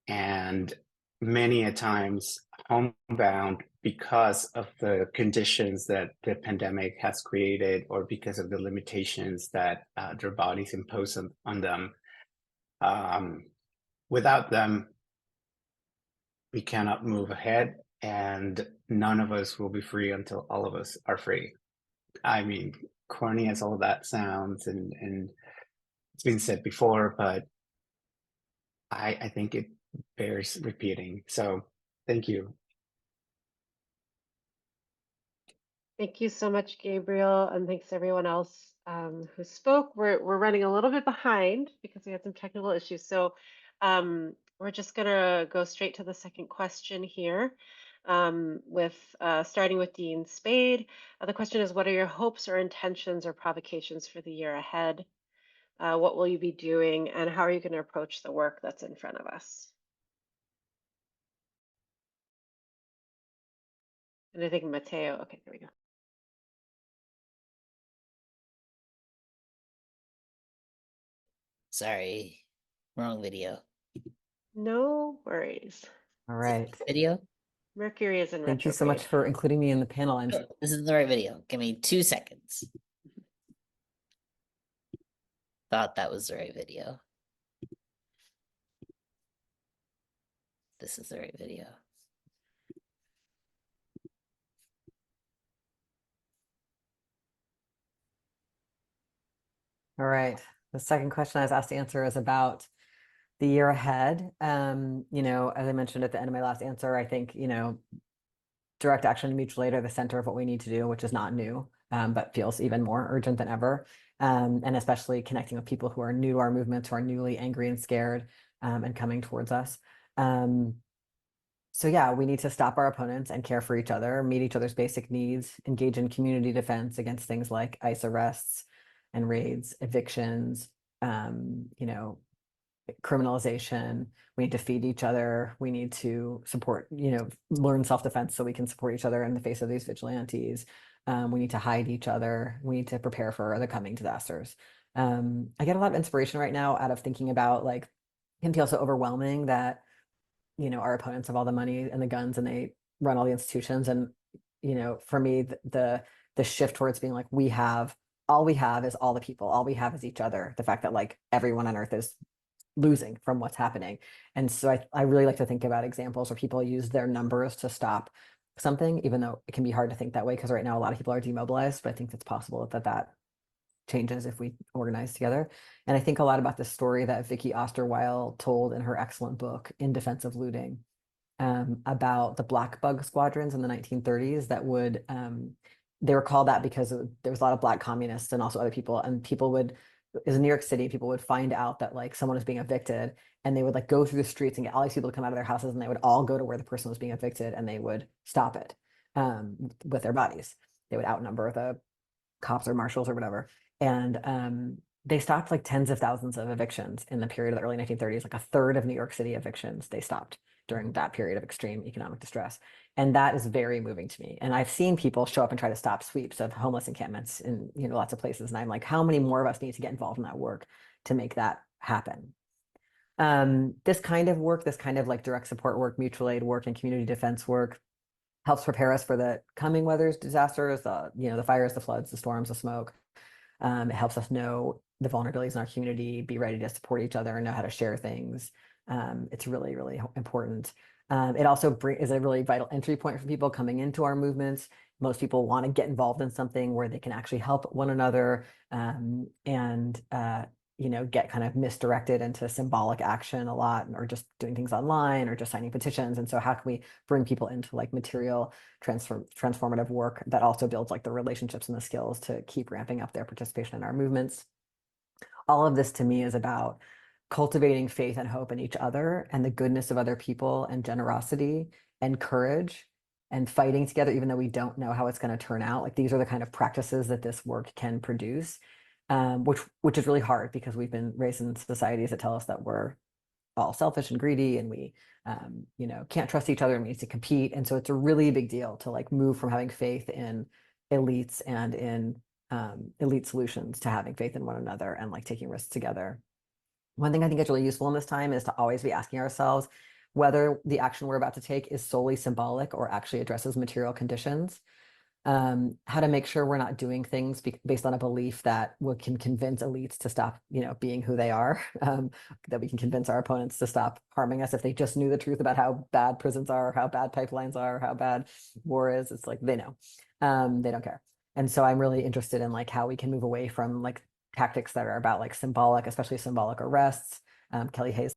and many a times homebound because of the conditions that the pandemic has created or because of the limitations that their bodies impose on them. Without them, we cannot move ahead, and none of us will be free until all of us are free. I mean, corny as all that sounds, and it's been said before, but I think it bears repeating. So thank you. Thank you so much, Gabriel, and thanks everyone else who spoke. We're running a little bit behind because we had some technical issues. So we're just gonna go straight to the second question here, with starting with Dean Spade. The question is, what are your hopes or intentions or provocations for the year ahead? What will you be doing, and how are you going to approach the work that's in front of us? And I think Mateo. Okay, there we go. Sorry, wrong video. No worries. All right. Video? Mercury is in Thank you so much retrograde. for including me in the panel. I'm Oh, this is the right video. Give me 2 seconds. Thought that was the right video. This is the right video. all right. The second question I was asked to answer is about the year ahead. You know, as I mentioned at the end of my last answer, I think, you know, direct action and mutual aid are the center of what we need to do, which is not new, but feels even more urgent than ever. And especially connecting with people who are new to our movements, who are newly angry and scared, and coming towards us. So yeah, we need to stop our opponents and care for each other, meet each other's basic needs, engage in community defense against things like ICE arrests and raids, evictions, you know, criminalization. We need to feed each other. We need to support, you know, learn self-defense so we can support each other in the face of these vigilantes. We need to hide each other. We need to prepare for the coming disasters. I get a lot of inspiration right now out of thinking about, like, it can feel so overwhelming that, you know, our opponents have all the money and the guns and they run all the institutions. And, you know, for me, the shift towards being like, all we have is all the people, all we have is each other. The fact that like everyone on earth is losing from what's happening. And so I really like to think about examples where people use their numbers to stop something, even though it can be hard to think that way because right now a lot of people are demobilized, but I think it's possible that that changes if we organize together. And I think a lot about the story that Vicky Osterweil told in her excellent book, In Defense of Looting, about the black bug squadrons in the 1930s that would, they were called that because there was a lot of black communists and also other people, and people would, it was in New York City, people would find out that like someone was being evicted and they would like go through the streets and get all these people to come out of their houses and they would all go to where the person was being evicted and they would stop it with their bodies. They would outnumber the cops or marshals or whatever. And they stopped like tens of thousands of evictions in the period of the early 1930s, like a third of New York City evictions they stopped during that period of extreme economic distress. And that is very moving to me. And I've seen people show up and try to stop sweeps of homeless encampments in, you know, lots of places. And I'm like, how many more of us need to get involved in that work to make that happen? This kind of work, this kind of like direct support work, mutual aid work, and community defense work helps prepare us for the coming weather's disasters, you know, the fires, the floods, the storms, the smoke. It helps us know the vulnerabilities in our community, be ready to support each other, and know how to share things. It's really, really important. It also is a really vital entry point for people coming into our movements. Most people want to get involved in something where they can actually help one another, and you know, get kind of misdirected into symbolic action a lot, or just doing things online or just signing petitions. And so how can we bring people into like material transformative work that also builds like the relationships and the skills to keep ramping up their participation in our movements? All of this to me is about cultivating faith and hope in each other and the goodness of other people and generosity and courage and fighting together, even though we don't know how it's going to turn out. Like these are the kind of practices that this work can produce, which is really hard because we've been raised in societies that tell us that we're all selfish and greedy and we you know, can't trust each other and we need to compete. And so it's a really big deal to like move from having faith in elites and in elite solutions to having faith in one another and like taking risks together. One thing I think is really useful in this time is to always be asking ourselves whether the action we're about to take is solely symbolic or actually addresses material conditions. How to make sure we're not doing things based on a belief that we can convince elites to stop, you know, being who they are, that we can convince our opponents to stop harming us if they just knew the truth about how bad prisons are, how bad pipelines are, how bad war is. It's like they know, they don't care. And so I'm really interested in like how we can move away from like tactics that are about like symbolic, especially symbolic arrests. Kelly Hayes.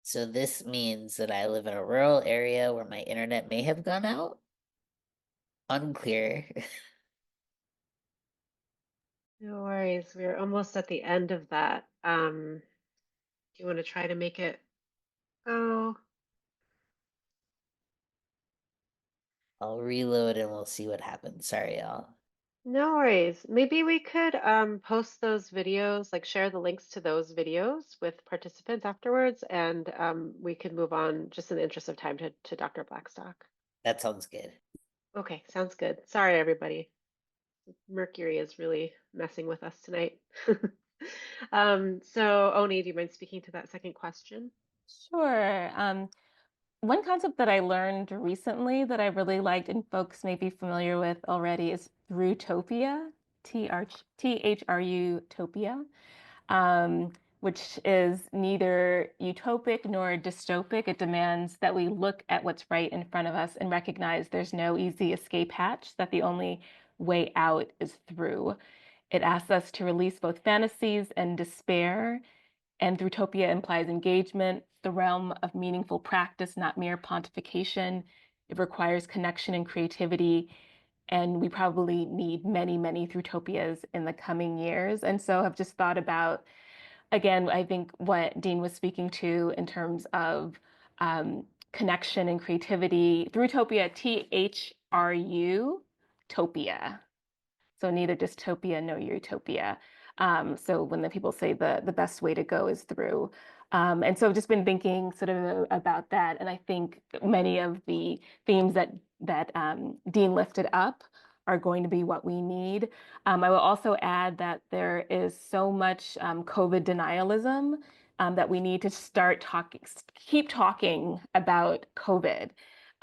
So this means that I live in a rural area where my internet may have gone out? Unclear. No worries. We're almost at the end of that. Do you want to try to make it Oh, I'll reload and we'll see what happens. Sorry, y'all. no worries. Maybe we could post those videos, like share the links to those videos with participants afterwards, and we could move on just in the interest of time to Dr. Blackstock. That sounds good. Okay, sounds good. Sorry, everybody. Mercury is really messing with us tonight. So Oni, do you mind speaking to that second question? Sure. One concept that I learned recently that I really liked and folks may be familiar with already is Thrutopia, Thru topia, which is neither utopic nor dystopic. It demands that we look at what's right in front of us and recognize there's no easy escape hatch, that the only way out is through. It asks us to release both fantasies and despair, and Thrutopia implies engagement, the realm of meaningful practice, not mere pontification. It requires connection and creativity, and we probably need many, many Thrutopias in the coming years. And so I've just thought about, again, I think what Dean was speaking to in terms of connection and creativity. Thrutopia, THRU, topia. So neither dystopia nor utopia. So when the people say the best way to go is through. And so I've just been thinking sort of about that. And I think many of the themes that Dean lifted up are going to be what we need. I will also add that there is so much COVID denialism that we need to keep talking about COVID.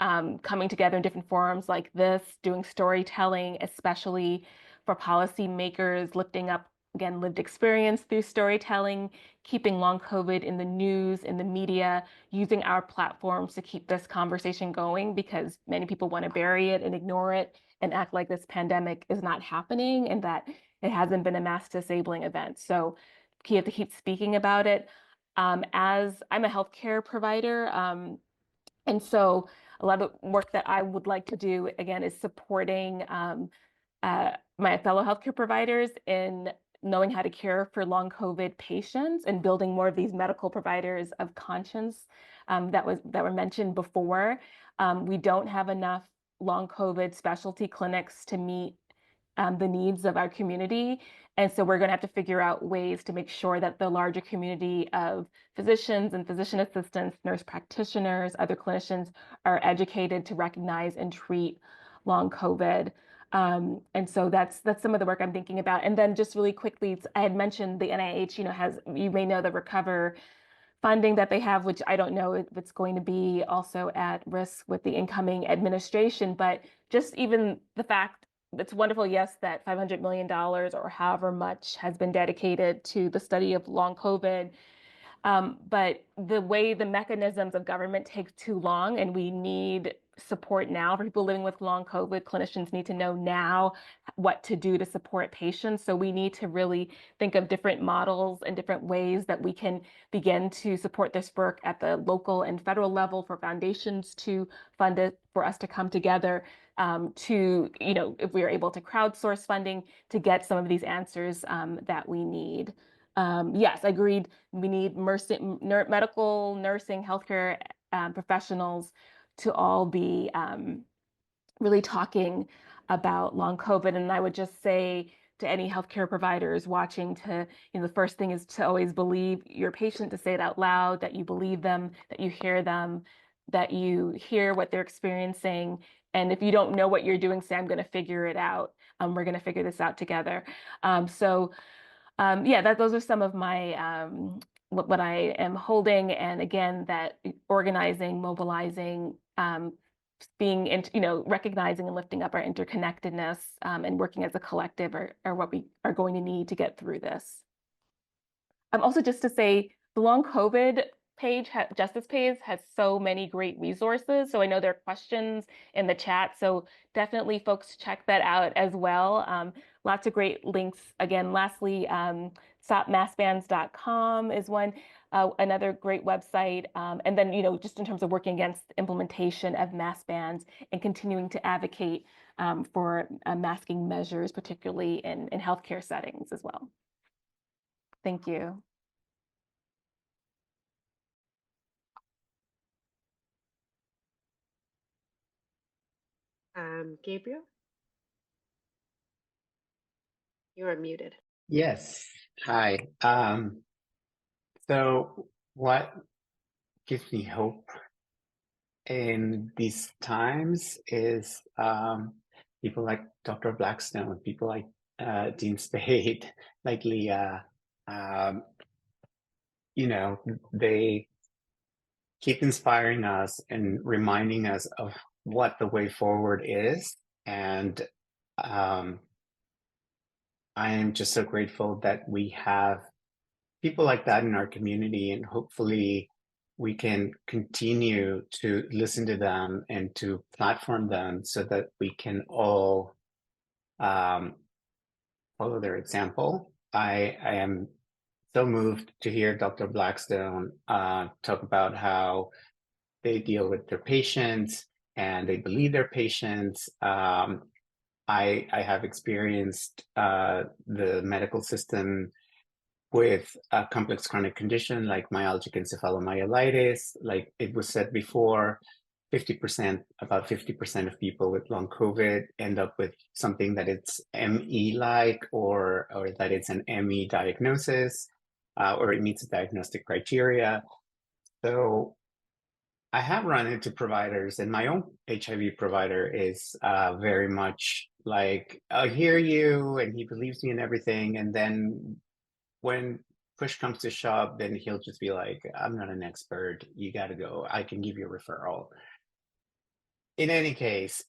Coming together in different forums like this, doing storytelling, especially for policymakers, lifting up, again, lived experience through storytelling, keeping long COVID in the news, in the media, using our platforms to keep this conversation going, because many people want to bury it and ignore it and act like this pandemic is not happening and that it hasn't been a mass disabling event. So you have to keep speaking about it. As I'm a healthcare provider, and so a lot of the work that I would like to do, again, is supporting my fellow healthcare providers in knowing how to care for long COVID patients and building more of these medical providers of conscience that were mentioned before. We don't have enough long COVID specialty clinics to meet the needs of our community. And so we're going to have to figure out ways to make sure that the larger community of physicians and physician assistants, nurse practitioners, other clinicians are educated to recognize and treat long COVID. And so that's some of the work I'm thinking about. And then just really quickly, I had mentioned the NIH, you may know the Recover funding that they have, which I don't know if it's going to be also at risk with the incoming administration, but just even the fact, it's wonderful, yes, that $500 million or however much has been dedicated to the study of long COVID. But the way the mechanisms of government take too long, and we need support now for people living with long COVID. Clinicians need to know now what to do to support patients. So we need to really think of different models and different ways that we can begin to support this work at the local and federal level, for foundations to fund it, for us to come together to, if we are able to crowdsource funding to get some of these answers that we need. Yes, agreed. We need medical, nursing, healthcare professionals to all be really talking about long COVID. And I would just say to any healthcare providers watching the first thing is to always believe your patient, to say it out loud, that you believe them, that you hear them, that you hear what they're experiencing. And if you don't know what you're doing, say, I'm going to figure it out. We're going to figure this out together. Those are some of my what I am holding, and again, that organizing, mobilizing, recognizing and lifting up our interconnectedness and working as a collective are what we are going to need to get through this. Also, just to say, the long COVID page, Justice Page, has so many great resources. So I know there are questions in the chat. So definitely folks check that out as well. Lots of great links. Again, lastly, stopmassbans.com is one, another great website. And then, just in terms of working against the implementation of mass bans and continuing to advocate for masking measures, particularly in healthcare settings as well. Thank you. Gabriel, you are muted. Yes. Hi. So what gives me hope in these times is people like Dr. Blackstone, people like Dean Spade, like Leah. Um, you know, they keep inspiring us and reminding us of what the way forward is. And I am just so grateful that we have people like that in our community, and hopefully we can continue to listen to them and to platform them so that we can all follow their example. I am so moved to hear Dr. Blackstone talk about how they deal with their patients and they believe their patients. I have experienced the medical system with a complex chronic condition like myalgic encephalomyelitis. Like it was said before, 50%, about 50% of people with long COVID end up with something that it's ME-like or that it's an ME diagnosis or it meets the diagnostic criteria. So I have run into providers, and my own HIV provider is very much like, I hear you, and he believes me in everything. And then when push comes to shove, then he'll just be like, I'm not an expert. You got to go. I can give you a referral. In any case,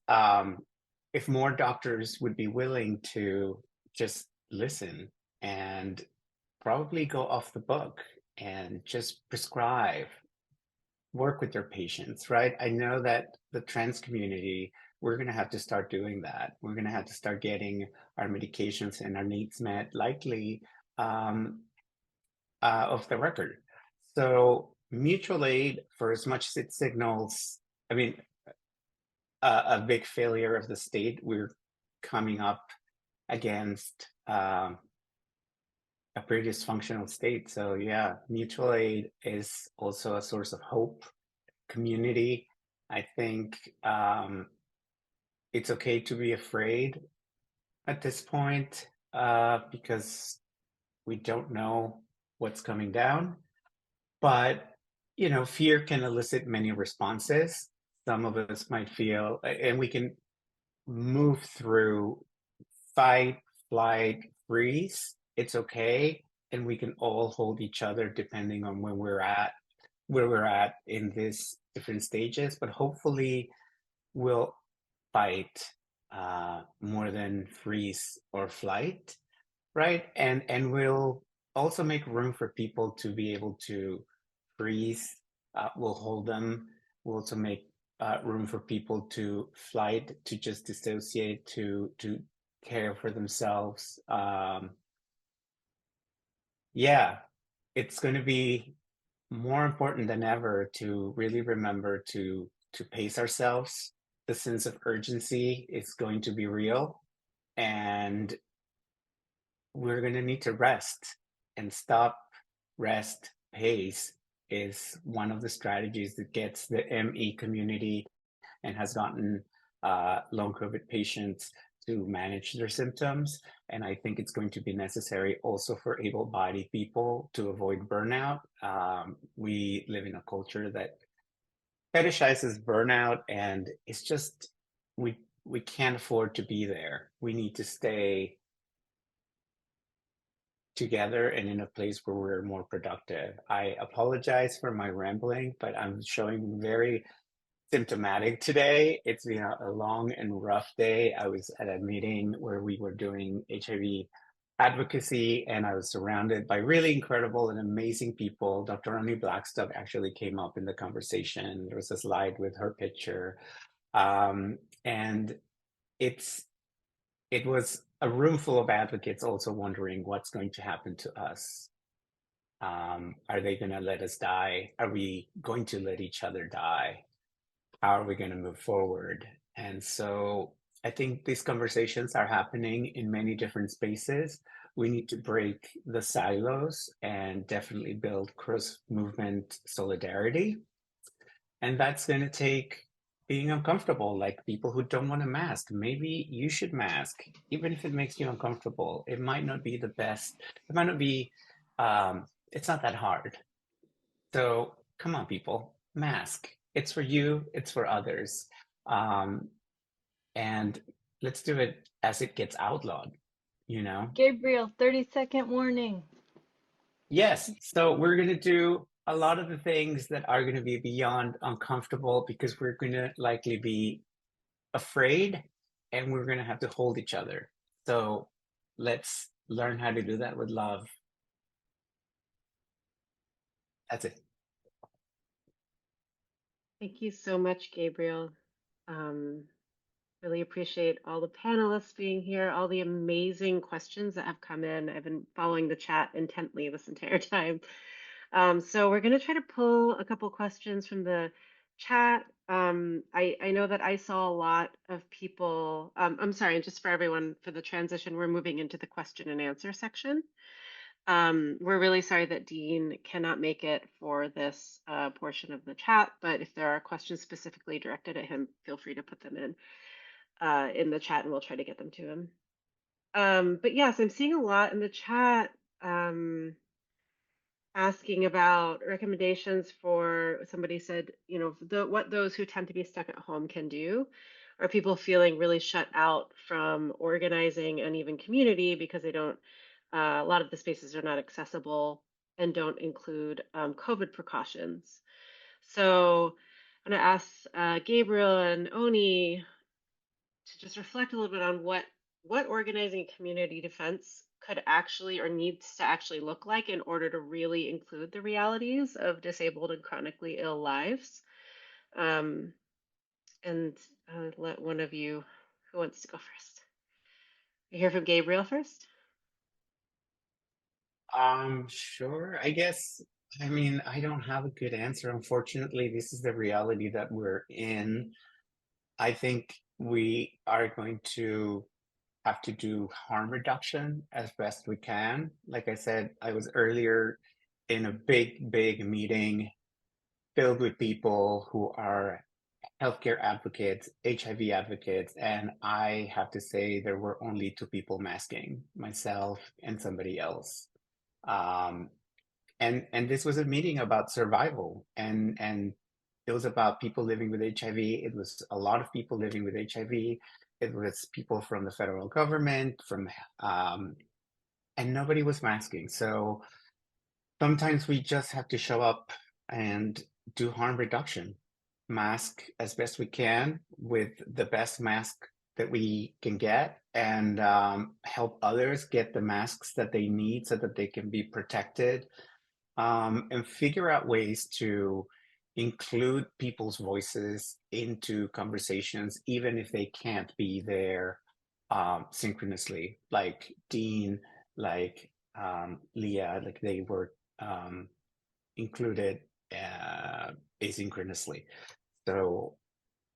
if more doctors would be willing to just listen and probably go off the book and just prescribe, work with their patients, right? I know that the trans community, we're going to have to start doing that. We're going to have to start getting our medications and our needs met, likely off the record. So mutual aid, for as much as it signals, I mean, a big failure of the state, we're coming up against a pretty dysfunctional state. So yeah, mutual aid is also a source of hope. Community, I think it's okay to be afraid at this point because we don't know what's coming down. But, you know, fear can elicit many responses. Some of us might feel, and we can move through fight, flight, freeze. It's okay. And we can all hold each other depending on where we're at in these different stages. But hopefully we'll fight more than freeze or flight, right? And we'll also make room for people to be able to freeze. We'll hold them. We'll also make room for people to flight, to just dissociate, to care for themselves. Yeah, it's going to be more important than ever to really remember to pace ourselves. The sense of urgency is going to be real, and we're going to need to rest and stop, rest, pace is one of the strategies that gets the ME community and has gotten long COVID patients to manage their symptoms. And I think it's going to be necessary also for able-bodied people to avoid burnout. We live in a culture that fetishizes burnout, and it's just, we can't afford to be there. We need to stay together and in a place where we're more productive. I apologize for my rambling, but I'm showing very symptomatic today. It's been a long and rough day. I was at a meeting where we were doing HIV advocacy, and I was surrounded by really incredible and amazing people. Dr. Oni Blackstock actually came up in the conversation. There was a slide with her picture. And it was a room full of advocates also wondering what's going to happen to us. Are they going to let us die? Are we going to let each other die? How are we going to move forward? And so I think these conversations are happening in many different spaces. We need to break the silos and definitely build cross-movement solidarity. And that's going to take being uncomfortable, like people who don't want to mask. Maybe you should mask, even if it makes you uncomfortable. It might not be the best. It might not be, it's not that hard. So come on, people, mask. It's for you, it's for others. And let's do it as it gets outlawed, you know? Gabriel, 30-second warning. Yes, so we're going to do a lot of the things that are going to be beyond uncomfortable because we're going to likely be afraid and we're going to have to hold each other. So let's learn how to do that with love. That's it. Thank you so much, Gabriel. Really appreciate all the panelists being here, all the amazing questions that have come in. I've been following the chat intently this entire time. So we're going to try to pull a couple questions from the chat. I know that I saw a lot of people. I'm sorry, just for everyone, for the transition, we're moving into the question and answer section. We're really sorry that Dean cannot make it for this portion of the chat, but if there are questions specifically directed at him, feel free to put them in the chat and we'll try to get them to him. But yes, I'm seeing a lot in the chat asking about recommendations for, somebody said, you know, what those who tend to be stuck at home can do. Are people feeling really shut out from organizing and even community because they don't, a lot of the spaces are not accessible and don't include COVID precautions. So I'm going to ask Gabriel and Oni to just reflect a little bit on what organizing community defense could actually or needs to actually look like in order to really include the realities of disabled and chronically ill lives. And let one of you, who wants to go first? You hear from Gabriel first? Sure, I guess. I mean, I don't have a good answer. Unfortunately, this is the reality that we're in. I think we are going to have to do harm reduction as best we can. Like I said, I was earlier in a big meeting filled with people who are healthcare advocates, HIV advocates, and I have to say there were only two people masking, myself and somebody else. And this was a meeting about survival, and it was about people living with HIV. It was a lot of people living with HIV. It was people from the federal government, and nobody was masking. So sometimes we just have to show up and do harm reduction, mask as best we can with the best mask that we can get, and help others get the masks that they need so that they can be protected, and figure out ways to include people's voices into conversations, even if they can't be there synchronously, like Dean, like Leah, like they were included asynchronously. So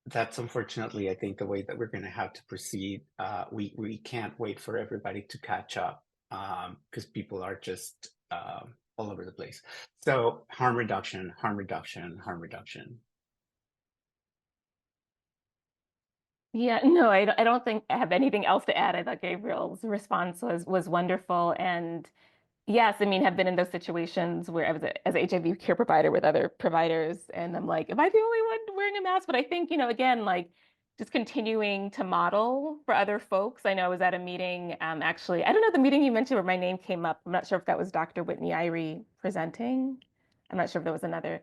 that's unfortunately, I think, the way that we're going to have to proceed. We can't wait for everybody to catch up because people are just all over the place. So harm reduction, harm reduction, harm reduction. Yeah, no, I don't think I have anything else to add. I thought Gabriel's response was wonderful. And yes, I mean, have been in those situations where I was as an HIV care provider with other providers, and I'm like, am I the only one wearing a mask? But I think, you know, again, like just continuing to model for other folks. I know I was at a meeting, actually, I don't know the meeting you mentioned where my name came up. I'm not sure if that was Dr. Whitney Irie presenting. I'm not sure if there was another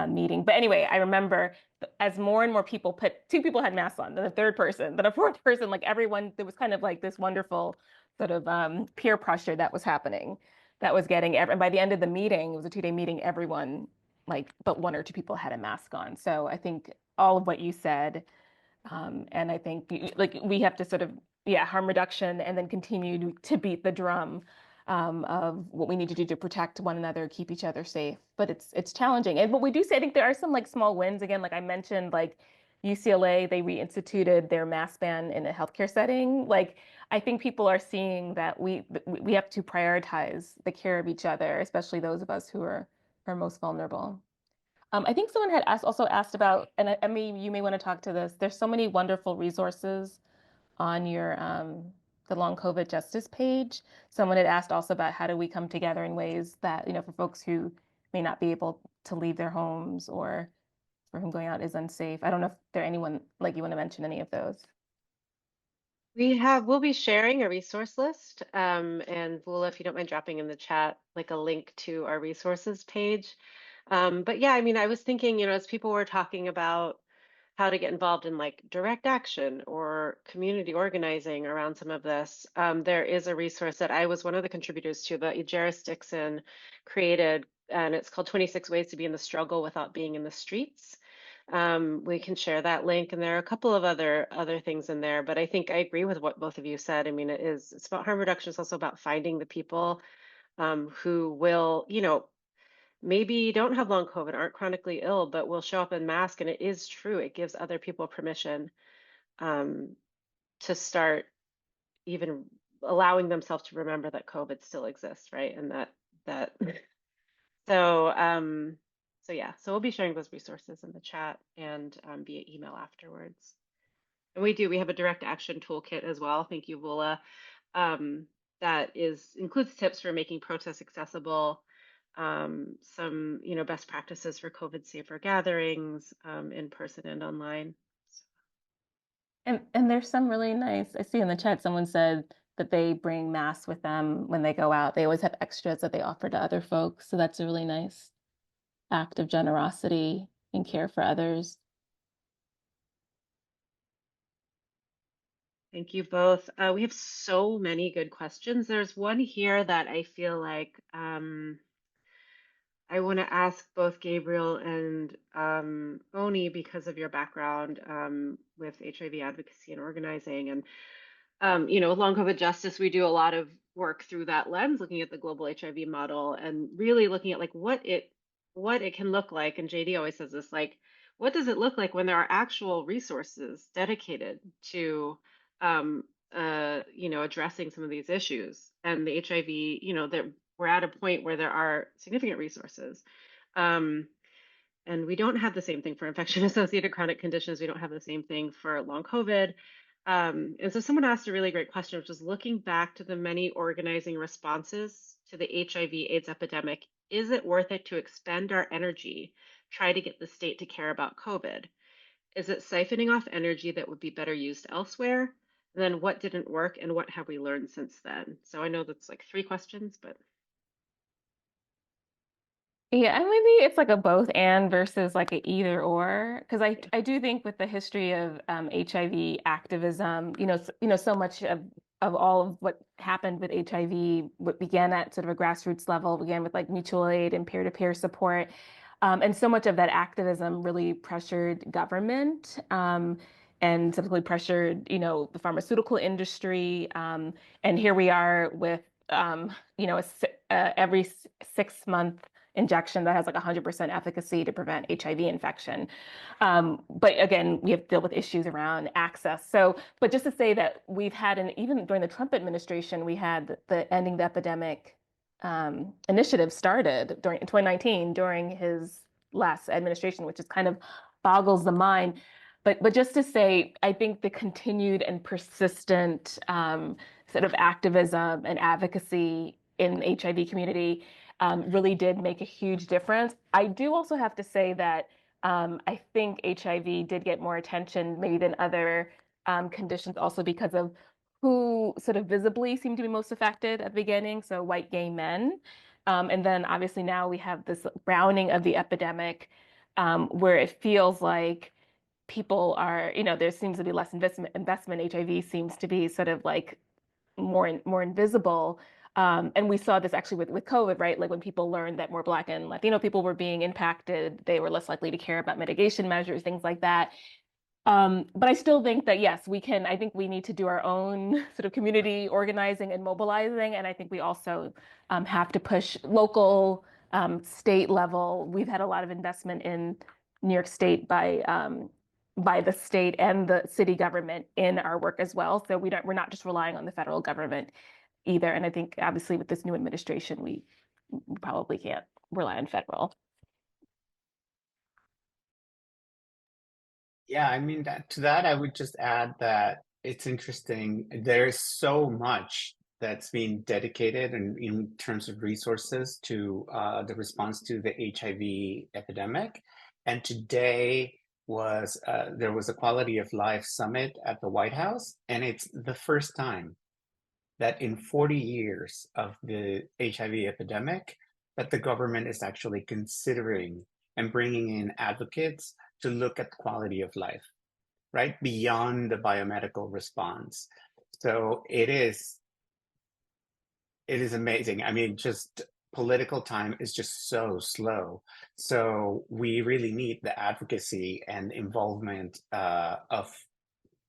meeting. But anyway, I remember as more and more people two people had masks on, then a third person, then a fourth person, like everyone, there was kind of like this wonderful sort of peer pressure that was happening, that was getting, and by the end of the meeting, it was a 2-day meeting, everyone, like, but one or two people had a mask on. So I think all of what you said, and I think like we have to sort of, yeah, harm reduction and then continue to beat the drum of what we need to do to protect one another, keep each other safe. But it's challenging. And what we do say, I think there are some like small wins. Again, like I mentioned, like UCLA, they reinstituted their mask ban in a healthcare setting. Like I think people are seeing that we have to prioritize the care of each other, especially those of us who are most vulnerable. I think someone had also asked about, and Emi, you may want to talk to this. There's so many wonderful resources on your the Long COVID Justice page. Someone had asked also about how do we come together in ways that, for folks who may not be able to leave their homes or for whom going out is unsafe. I don't know if there anyone like you want to mention any of those. We'll be sharing a resource list, and Vula, if you don't mind dropping in the chat, like a link to our resources page. But yeah, I mean, I was thinking, as people were talking about how to get involved in like direct action or community organizing around some of this, there is a resource that I was one of the contributors to that Ejaris Dixon created, and it's called 26 Ways to Be in the Struggle Without Being in the Streets. We can share that link, and there are a couple of other things in there, but I think I agree with what both of you said. I mean, it's about harm reduction. It's also about finding the people who will, maybe don't have long COVID, aren't chronically ill, but will show up in mask. And it is true, it gives other people permission to start even allowing themselves to remember that COVID still exists, right? And that so so yeah, so we'll be sharing those resources in the chat and via email afterwards. And we have a direct action toolkit as well. Thank you, Vula. That includes tips for making protests accessible, some best practices for COVID safer gatherings, in person and online. And there's some really nice, I see in the chat someone said that they bring masks with them when they go out. They always have extras that they offer to other folks. So that's a really nice act of generosity and care for others. Thank you both. We have so many good questions. There's one here that I feel like I want to ask both Gabriel and Oni because of your background with HIV advocacy and organizing. And with Long COVID Justice, we do a lot of work through that lens, looking at the global HIV model and really looking at like what it can look like. And JD always says this, like, what does it look like when there are actual resources dedicated to addressing some of these issues? And the HIV, that we're at a point where there are significant resources. And we don't have the same thing for infection-associated chronic conditions. We don't have the same thing for long COVID. And so someone asked a really great question, which is looking back to the many organizing responses to the HIV/AIDS epidemic, is it worth it to expend our energy, try to get the state to care about COVID? Is it siphoning off energy that would be better used elsewhere? And then what didn't work and what have we learned since then? So I know that's like 3 questions, but. Yeah, and maybe it's like a both and versus like a either or, because I do think with the history of HIV activism, so much of all of what happened with HIV, what began at sort of a grassroots level, began with like mutual aid and peer-to-peer support, and so much of that activism really pressured government. And typically pressured, the pharmaceutical industry. And here we are with, every 6-month injection that has like 100% efficacy to prevent HIV infection. But again, we have to deal with issues around access. So, but just to say that we've had, even during the Trump administration, we had the Ending the Epidemic initiative started in 2019 during his last administration, which is kind of boggles the mind. But just to say, I think the continued and persistent sort of activism and advocacy in the HIV community really did make a huge difference. I do also have to say that I think HIV did get more attention maybe than other conditions also because of who sort of visibly seemed to be most affected at the beginning, so white gay men. And then obviously now we have this browning of the epidemic where it feels like people are, there seems to be less investment. HIV seems to be sort of like more invisible. And we saw this actually with COVID, right? Like when people learned that more Black and Latino people were being impacted, they were less likely to care about mitigation measures, things like that. But I still think that, yes, I think we need to do our own sort of community organizing and mobilizing. And I think we also have to push local, state level. We've had a lot of investment in New York State by the state and the city government in our work as well. So we're not just relying on the federal government either. And I think obviously with this new administration, we probably can't rely on federal. Yeah, I mean, to that, I would just add that it's interesting. There's so much that's been dedicated in terms of resources to the response to the HIV epidemic. And today there was a quality of life summit at the White House, and it's the first time that in 40 years of the HIV epidemic, that the government is actually considering and bringing in advocates to look at quality of life, right? Beyond the biomedical response. So it is amazing. I mean, just political time is just so slow. So we really need the advocacy and involvement of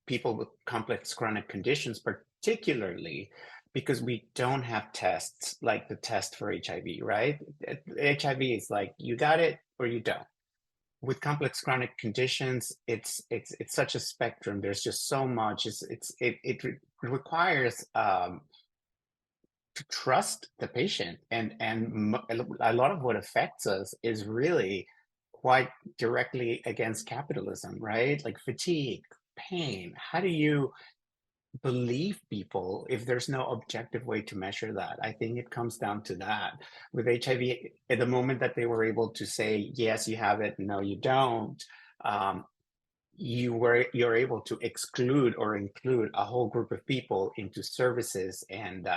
people with complex chronic conditions, particularly because we don't have tests like the test for HIV, right? HIV is like you got it or you don't. With complex chronic conditions, it's such a spectrum. There's just so much. It requires to trust the patient, and a lot of what affects us is really quite directly against capitalism, right? Like fatigue, pain. How do you believe people if there's no objective way to measure that? I think it comes down to that. With HIV, at the moment that they were able to say, yes, you have it, no, you don't, you're able to exclude or include a whole group of people into services, and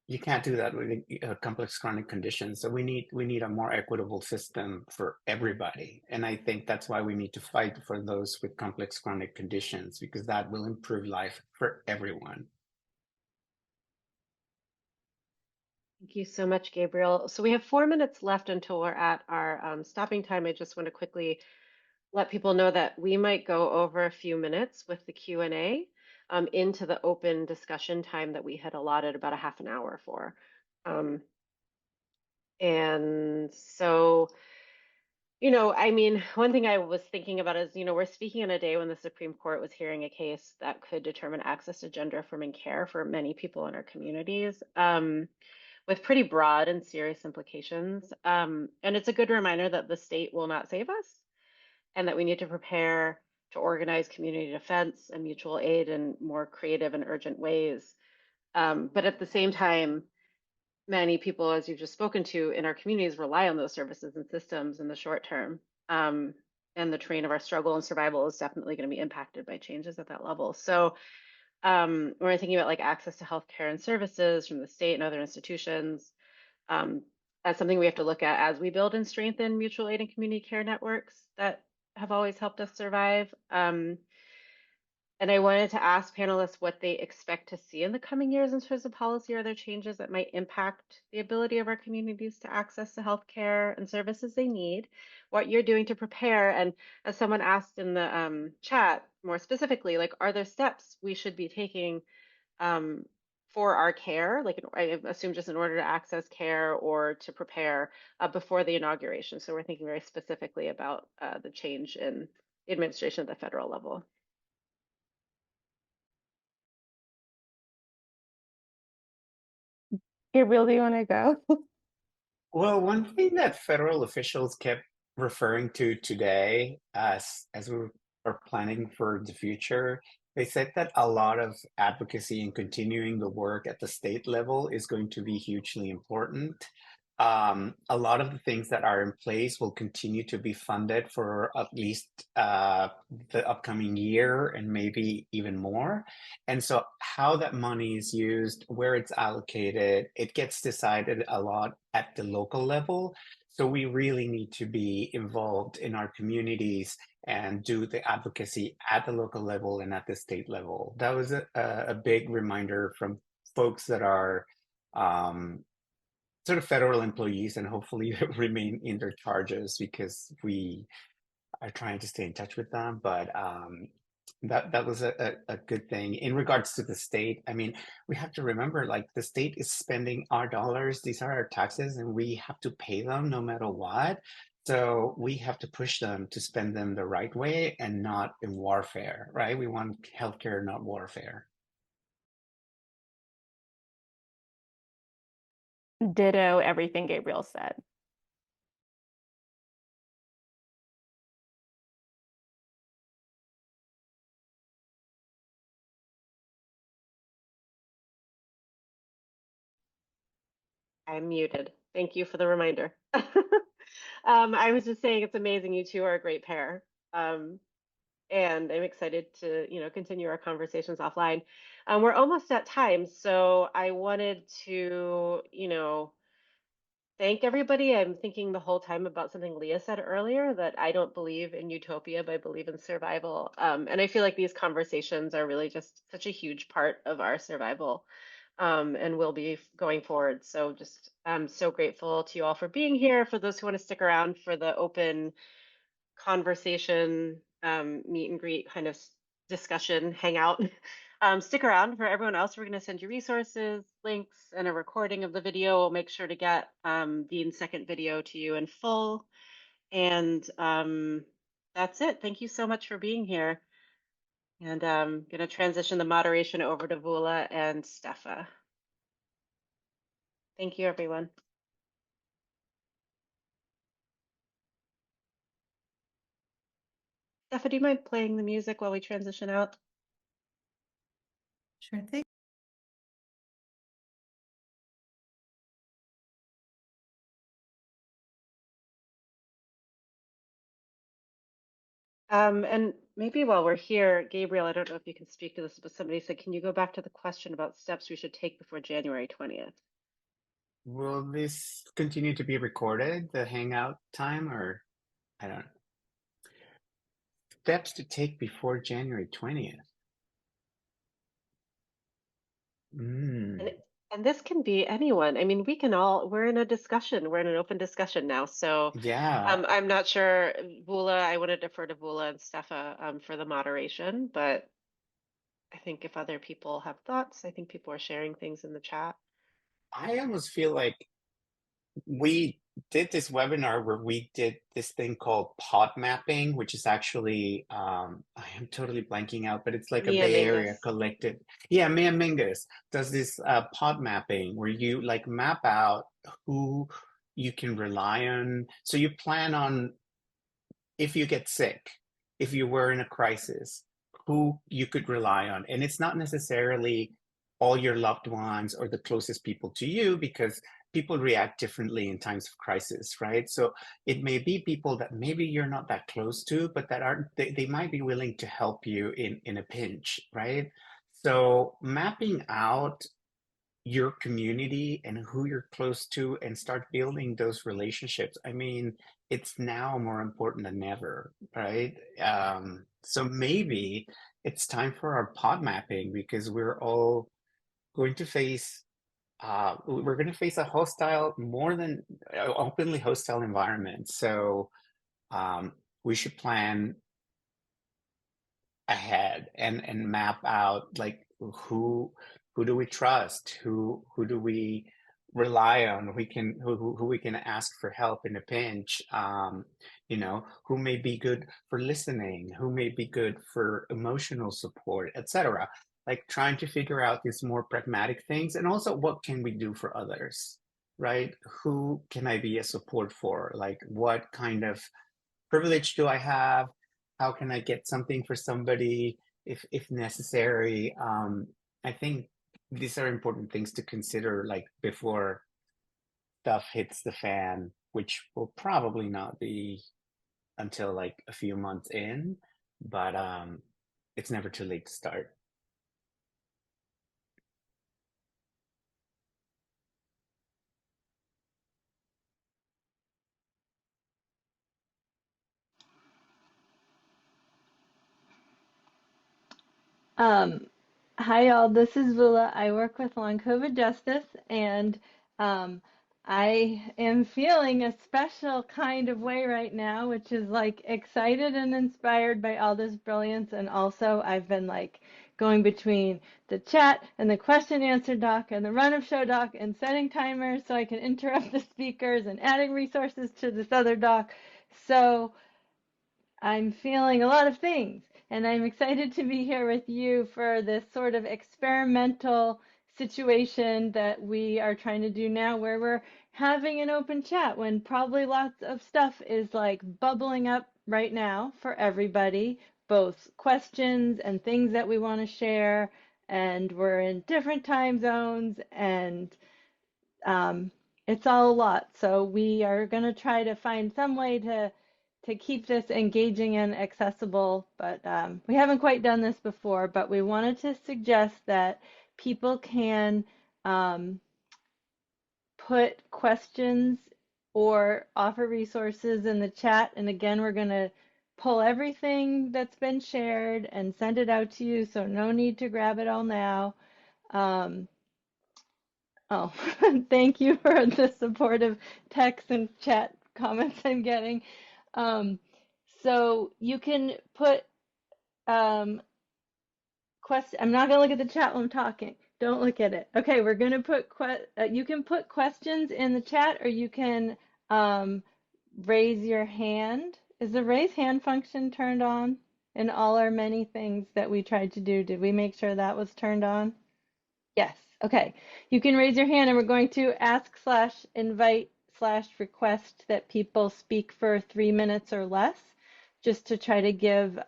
you can't do that with complex chronic conditions. So we need a more equitable system for everybody, and I think that's why we need to fight for those with complex chronic conditions, because that will improve life for everyone. Thank you so much, Gabriel. So we have 4 minutes left until we're at our stopping time. I just want to quickly let people know that we might go over a few minutes with the Q&A into the open discussion time that we had allotted about a half an hour for. And so, I mean, one thing I was thinking about is, we're speaking on a day when the Supreme Court was hearing a case that could determine access to gender-affirming care for many people in our communities, with pretty broad and serious implications. And it's a good reminder that the state will not save us, and that we need to prepare to organize community defense and mutual aid in more creative and urgent ways. But at the same time, many people, as you've just spoken to, in our communities rely on those services and systems in the short term. And the terrain of our struggle and survival is definitely going to be impacted by changes at that level. So when we're thinking about like access to healthcare and services from the state and other institutions, that's something we have to look at as we build and strengthen mutual aid and community care networks that have always helped us survive. And I wanted to ask panelists what they expect to see in the coming years in terms of policy or other changes that might impact the ability of our communities to access the healthcare and services they need, what you're doing to prepare. And as someone asked in the chat, more specifically, like, are there steps we should be taking for our care, like I assume just in order to access care or to prepare before the inauguration? So we're thinking very specifically about the change in the administration at the federal level. Gabriel, do you want to go? Well, one thing that federal officials kept referring to today as we are planning for the future, they said that a lot of advocacy and continuing the work at the state level is going to be hugely important. A lot of the things that are in place will continue to be funded for at least the upcoming year and maybe even more. And so how that money is used, where it's allocated, it gets decided a lot at the local level. So we really need to be involved in our communities and do the advocacy at the local level and at the state level. That was a big reminder from folks that are sort of federal employees and hopefully remain in their charges, because we are trying to stay in touch with them. But that was a good thing. In regards to the state, I mean, we have to remember, like, the state is spending our dollars, these are our taxes, and we have to pay them no matter what. So we have to push them to spend them the right way and not in warfare, right? We want healthcare, not warfare. Ditto everything Gabriel said. I'm muted. Thank you for the reminder. I was just saying it's amazing. You two are a great pair. And I'm excited to, continue our conversations offline. We're almost at time, so I wanted to, thank everybody. I'm thinking the whole time about something Leah said earlier, that I don't believe in utopia, but I believe in survival. And I feel like these conversations are really just such a huge part of our survival, and will be going forward. So just I'm so grateful to you all for being here. For those who want to stick around for the open conversation, meet and greet kind of discussion, hangout. Stick around. For everyone else, we're going to send you resources, links, and a recording of the video. We'll make sure to get Dean's second video to you in full. And that's it. Thank you so much for being here. And I'm going to transition the moderation over to Vula and Stefa. Thank you, everyone. Stefa, do you mind playing the music while we transition out? Sure thing. And maybe while we're here, Gabriel, I don't know if you can speak to this, but somebody said, can you go back to the question about steps we should take before January 20th? Will this continue to be recorded, the hangout time, or I don't know? Steps to take before January 20th. And, and this can be anyone. I mean, we're in a discussion. We're in an open discussion now. So Yeah, I'm not sure, Vula, I want to defer to Vula and Stefa for the moderation, but I think if other people have thoughts, I think people are sharing things in the chat. I almost feel like we did this webinar where we did this thing called pod mapping, which is actually I am totally blanking out, but it's like a Mia Bay Area Mingus. collective. Yeah, Mia Mingus does this pod mapping where you like map out who you can rely on. So you plan on, if you get sick, if you were in a crisis, who you could rely on. And it's not necessarily all your loved ones or the closest people to you, because people react differently in times of crisis, right? So it may be people that maybe you're not that close to, but that are they might be willing to help you in a pinch, right? So mapping out your community and who you're close to and start building those relationships. I mean, it's now more important than ever, right? So maybe it's time for our pod mapping, because we're all going to face a hostile, more than openly hostile environment. So we should plan ahead and map out, like, who do we trust, who do we rely on, who we can ask for help in a pinch, who may be good for listening, who may be good for emotional support, etc. Like trying to figure out these more pragmatic things, and also what can we do for others, right? Who can I be a support for? Like, what kind of privilege do I have? How can I get something for somebody if necessary? I think these are important things to consider, like before stuff hits the fan, which will probably not be until like a few months in, but it's never too late to start. Um, Hi, y'all. This is Vula. I work with Long COVID Justice, and I am feeling a special kind of way right now, which is like excited and inspired by all this brilliance. And also, I've been like going between the chat and the question answer doc and the run of show doc and setting timers so I can interrupt the speakers and adding resources to this other doc. So I'm feeling a lot of things, and I'm excited to be here with you for this sort of experimental situation that we are trying to do now, where we're having an open chat when probably lots of stuff is like bubbling up right now for everybody, both questions and things that we want to share, and we're in different time zones, and it's all a lot. So we are going to try to find some way to keep this engaging and accessible, but we haven't quite done this before, but we wanted to suggest that people can put questions or offer resources in the chat. And again, we're going to pull everything that's been shared and send it out to you, so no need to grab it all now. Oh, thank you for the supportive text and chat comments I'm getting. So you can put I'm not gonna look at the chat while I'm talking. Don't look at it. Okay, we're gonna put you can put questions in the chat, or you can raise your hand. Is the raise hand function turned on in all our many things that we tried to do? Did we make sure that was turned on? Yes. Okay. You can raise your hand, and we're going to ask/invite/request that people speak for 3 minutes or less, just to try to give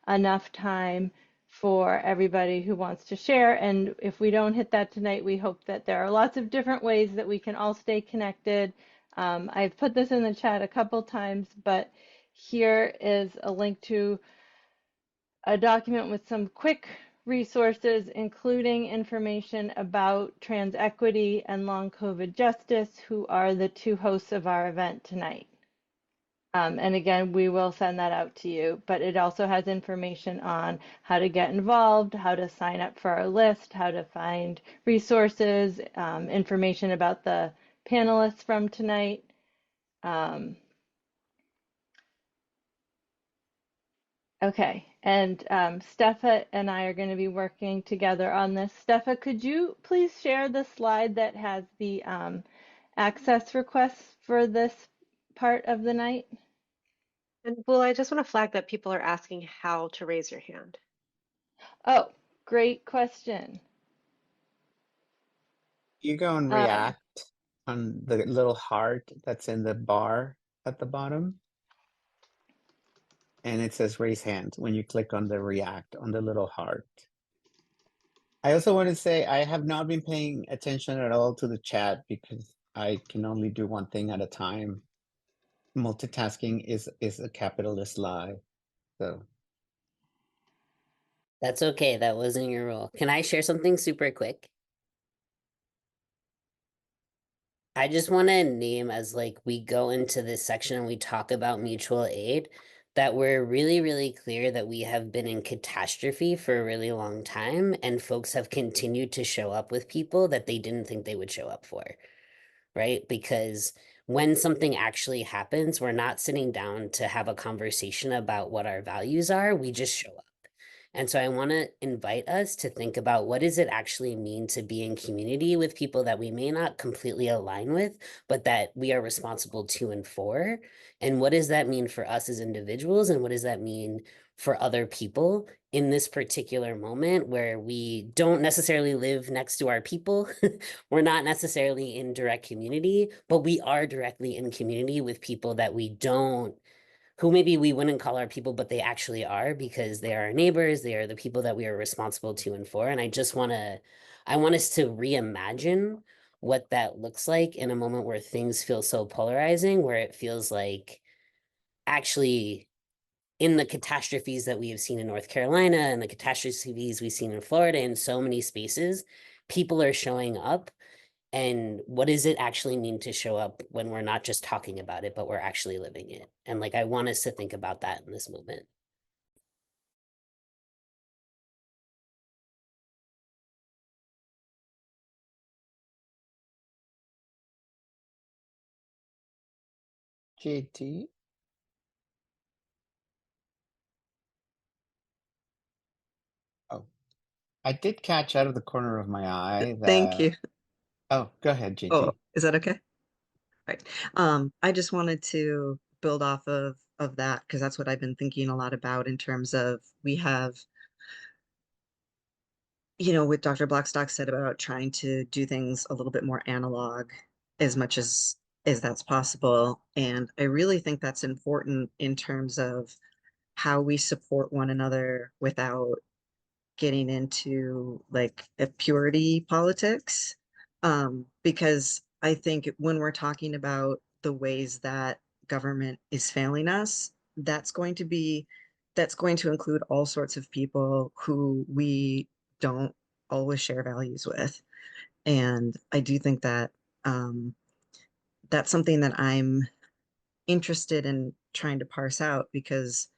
enough time for everybody who wants to share. And if we don't hit that tonight, we hope that there are lots of different ways that we can all stay connected. I've put this in the chat a couple times, but here is a link to a document with some quick resources, including information about trans equity and long COVID justice, who are the two hosts of our event tonight. And again, we will send that out to you, but it also has information on how to get involved, how to sign up for our list, how to find resources, information about the panelists from tonight. Okay, and Stefa and I are going to be working together on this. Stefa, could you please share the slide that has the access requests for this part of the night? And well, I just want to flag that people are asking how to raise your hand. Oh, great question. You go and react on the little heart that's in the bar at the bottom. And it says raise hand when you click on the react on the little heart. I also want to say I have not been paying attention at all to the chat because I can only do one thing at a time. Multitasking is a capitalist lie. So That's okay. That wasn't your role. Can I share something super quick? I just want to name, as like we go into this section and we talk about mutual aid, that we're really, really clear that we have been in catastrophe for a really long time, and folks have continued to show up with people that they didn't think they would show up for, right? Because when something actually happens, we're not sitting down to have a conversation about what our values are, we just show up. And so I want to invite us to think about, what does it actually mean to be in community with people that we may not completely align with, but that we are responsible to and for? And what does that mean for us as individuals? And what does that mean for other people in this particular moment where we don't necessarily live next to our people? We're not necessarily in direct community, but we are directly in community with people that we don't, who maybe we wouldn't call our people, but they actually are, because they are our neighbors, they are the people that we are responsible to and for. And I want us to reimagine what that looks like in a moment where things feel so polarizing, where it feels like actually in the catastrophes that we have seen in North Carolina and the catastrophes we've seen in Florida, in so many spaces, people are showing up. And what does it actually mean to show up when we're not just talking about it, but we're actually living it? And like, I want us to think about that in this moment. JT. Oh, I did catch out of the corner of my eye that. Thank you. Oh, go ahead, JT. Oh, is that okay? Right. I just wanted to build off of that, because that's what I've been thinking a lot about in terms of, we have, what Dr. Blackstock said about trying to do things a little bit more analog as much as that's possible. And I really think that's important in terms of how we support one another without getting into like a purity politics. Because I think when we're talking about the ways that government is failing us, that's going to include all sorts of people who we don't always share values with. And I do think that that's something that I'm interested in trying to parse out, because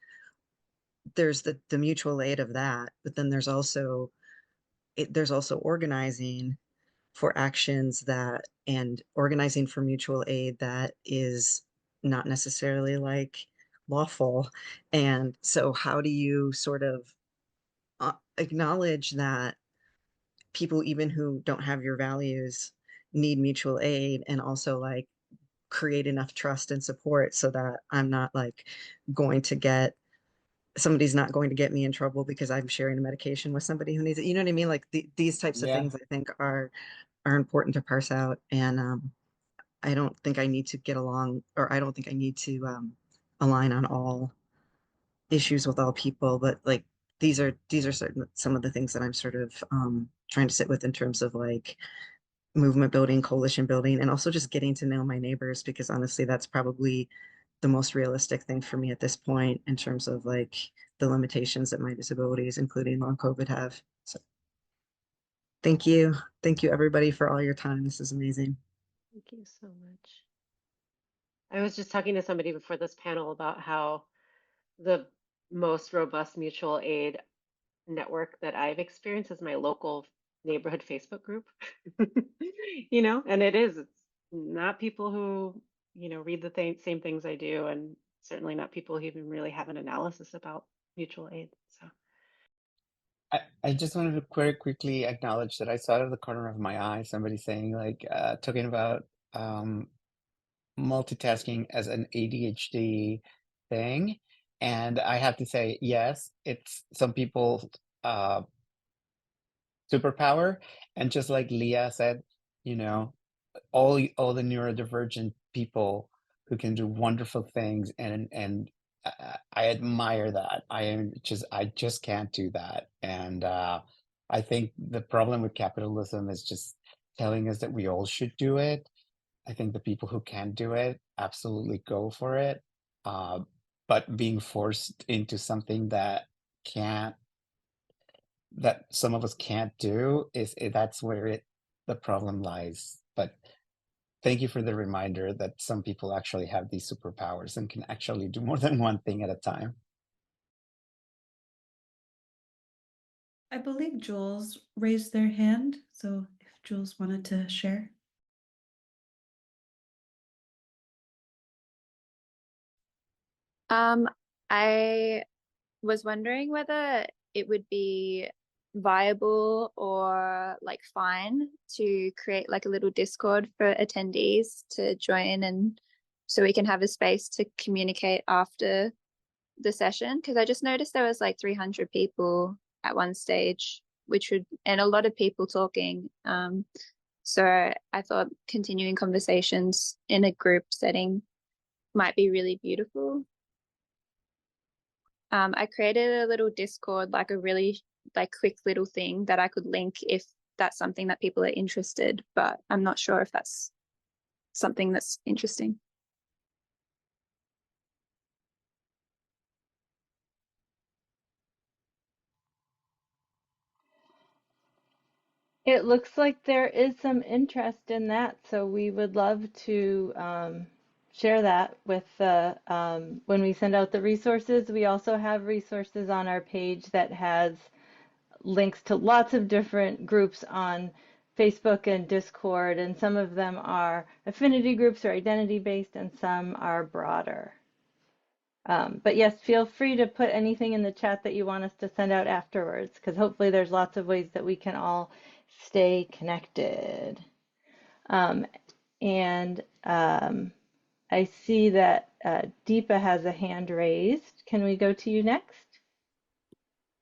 there's the mutual aid of that, but then there's also organizing for actions that, and organizing for mutual aid that is not necessarily like lawful. And so how do you sort of acknowledge that people, even who don't have your values, need mutual aid, and also like create enough trust and support so that I'm not like going to get somebody's not going to get me in trouble because I'm sharing a medication with somebody who needs it. You know what I mean? Like these types of Yeah. things I think are important to parse out. And I don't think I need to get along, or I don't think I need to align on all issues with all people, but like these are certain some of the things that I'm sort of trying to sit with in terms of like movement building, coalition building, and also just getting to know my neighbors, because honestly, that's probably the most realistic thing for me at this point in terms of like the limitations that my disabilities, including long COVID, have. So thank you. Thank you everybody for all your time. This is amazing. Thank you so much. I was just talking to somebody before this panel about how the most robust mutual aid network that I've experienced is my local neighborhood Facebook group. And it's not people who, read the same things I do, and certainly not people who even really have an analysis about mutual aid. So I just wanted to very quickly acknowledge that I saw out of the corner of my eye somebody saying like talking about multitasking as an ADHD thing. And I have to say, yes, it's some people superpower. And just like Leah said, you know, all the neurodivergent people who can do wonderful things, and I admire that. I just can't do that. And I think the problem with capitalism is just telling us that we all should do it. I think the people who can do it absolutely go for it. But being forced into something can't that some of us can't do that's where the problem lies. But thank you for the reminder that some people actually have these superpowers and can actually do more than one thing at a time. I believe Jules raised their hand, so if Jules wanted to share. I was wondering whether it would be viable or like fine to create like a little Discord for attendees to join, and so we can have a space to communicate after the session, because I just noticed there was like 300 people at one stage, and a lot of people talking. So I thought continuing conversations in a group setting might be really beautiful. I created a little Discord, like a really like quick little thing that I could link if that's something that people are interested, but I'm not sure if that's something that's interesting. It looks like there is some interest in that, so we would love to share that with the when we send out the resources. We also have resources on our page that has links to lots of different groups on Facebook and Discord, and some of them are affinity groups or identity based, and some are broader. But yes, feel free to put anything in the chat that you want us to send out afterwards, because hopefully there's lots of ways that we can all stay connected. And I see that Deepa has a hand raised. Can we go to you next?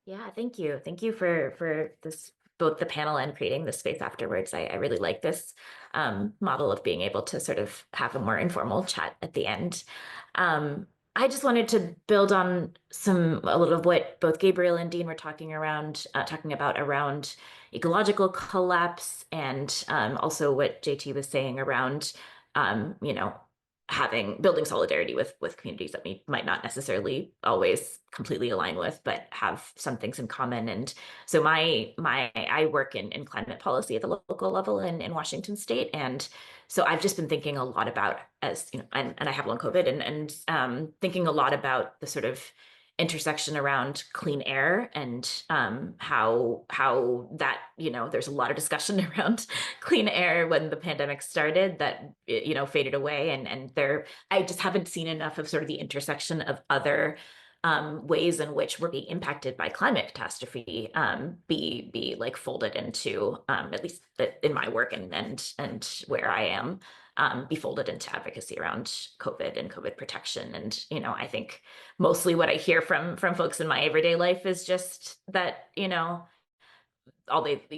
Yeah, thank you. Thank you for this, both the panel and creating this space afterwards. I really like this model of being able to sort of have a more informal chat at the end. I just wanted to build on a little of what both Gabriel and Dean were talking about around ecological collapse, and also what JT was saying around, you know, building solidarity with communities that we might not necessarily always completely align with, but have some things in common. And so I work in climate policy at the local level in Washington State, and so I've just been thinking a lot about, as you know, and I have long COVID, and thinking a lot about the sort of intersection around clean air, and how that, you know, there's a lot of discussion around clean air when the pandemic started that, you know, faded away, and I just haven't seen enough of sort of the intersection of other ways in which we're being impacted by climate catastrophe be like folded into, at least in my work and where I am, be folded into advocacy around COVID and COVID protection. And, you know, I think mostly what I hear from folks in my everyday life is just that, you know,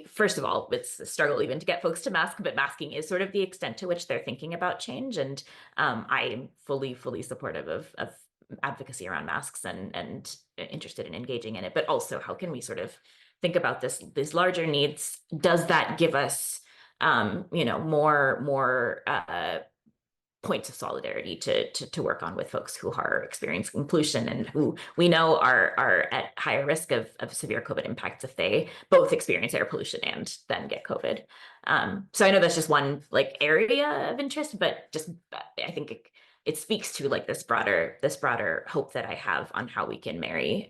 first of all, it's a struggle even to get folks to mask, but masking is sort of the extent to which they're thinking about change. And I am fully supportive of advocacy around masks and interested in engaging in it. But also, how can we sort of think about these larger needs? Does that give us, you know, more points of solidarity to work on with folks who are experiencing pollution and who we know are at higher risk of severe COVID impacts if they both experience air pollution and then get COVID. So I know that's just one like area of interest, but just I think it speaks to like this broader hope that I have on how we can marry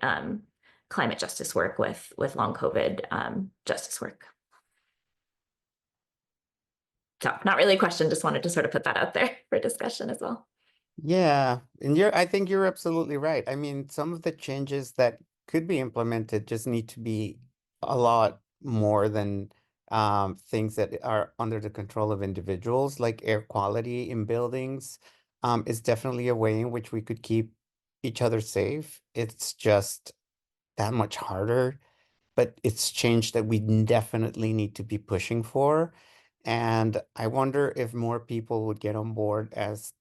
climate justice work with long COVID justice work. So not really a question, just wanted to sort of put that out there for discussion as well. Yeah, and I think you're absolutely right. I mean, some of the changes that could be implemented just need to be a lot more than things that are under the control of individuals, like air quality in buildings is definitely a way in which we could keep each other safe. It's just that much harder, but it's change that we definitely need to be pushing for. And I wonder if more people would get on board, as,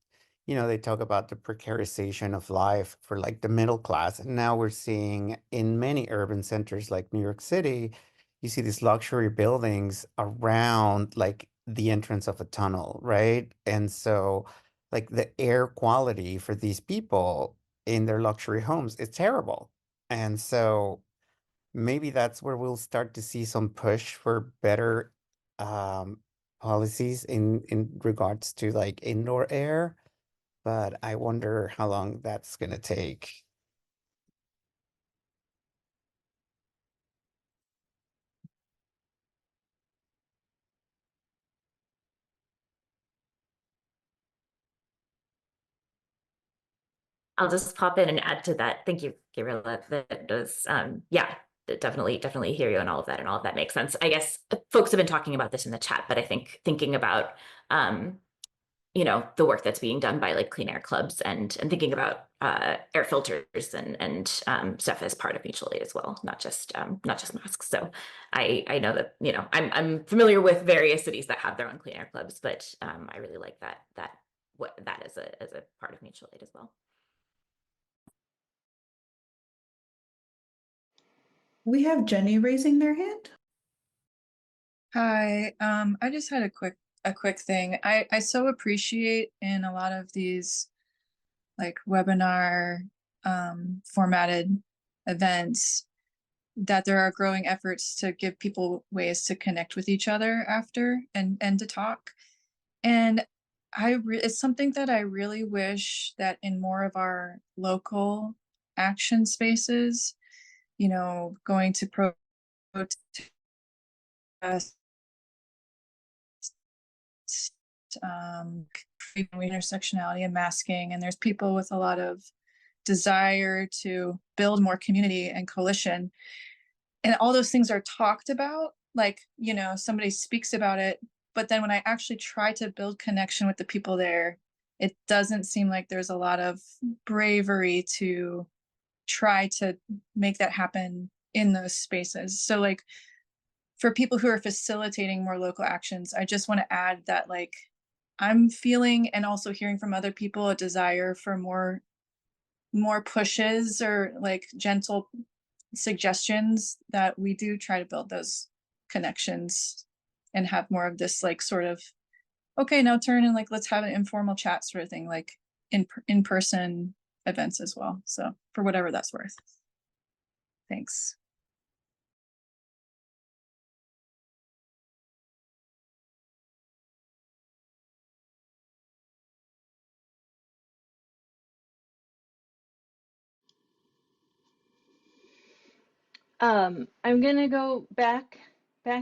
you know, they talk about the precarization of life for like the middle class. And now we're seeing in many urban centers like New York City, you see these luxury buildings around like the entrance of a tunnel, right? And so like the air quality for these people in their luxury homes is terrible. And so maybe that's where we'll start to see some push for better um, policies in regards to like indoor air, but I wonder how long that's gonna take. I'll just pop in and add to that. Thank you, Gabriela. That does, yeah, definitely hear you on all of that, and all of that makes sense. I guess folks have been talking about this in the chat, but I think thinking about, you know, the work that's being done by like clean air clubs and thinking about air filters and stuff as part of mutual aid as well, not just masks. So I know that, you know, I'm familiar with various cities that have their own clean air clubs, but I really like that as a part of mutual aid as well. We have Jenny raising their hand. Hi, I just had a quick thing. I so appreciate in a lot of these like webinar formatted events that there are growing efforts to give people ways to connect with each other after and to talk. And it's something that I really wish that in more of our local action spaces, you know, going to protest, intersectionality and masking, and there's people with a lot of desire to build more community and coalition, and all those things are talked about, like, you know, somebody speaks about it, but then when I actually try to build connection with the people there, it doesn't seem like there's a lot of bravery to try to make that happen in those spaces. So like for people who are facilitating more local actions, I just want to add that like I'm feeling and also hearing from other people a desire for more more pushes or like gentle suggestions, that we do try to build those connections and have more of this like sort of, okay, now turn and like let's have an informal chat sort of thing, like in person events as well. So for whatever that's worth. Thanks. I'm gonna go back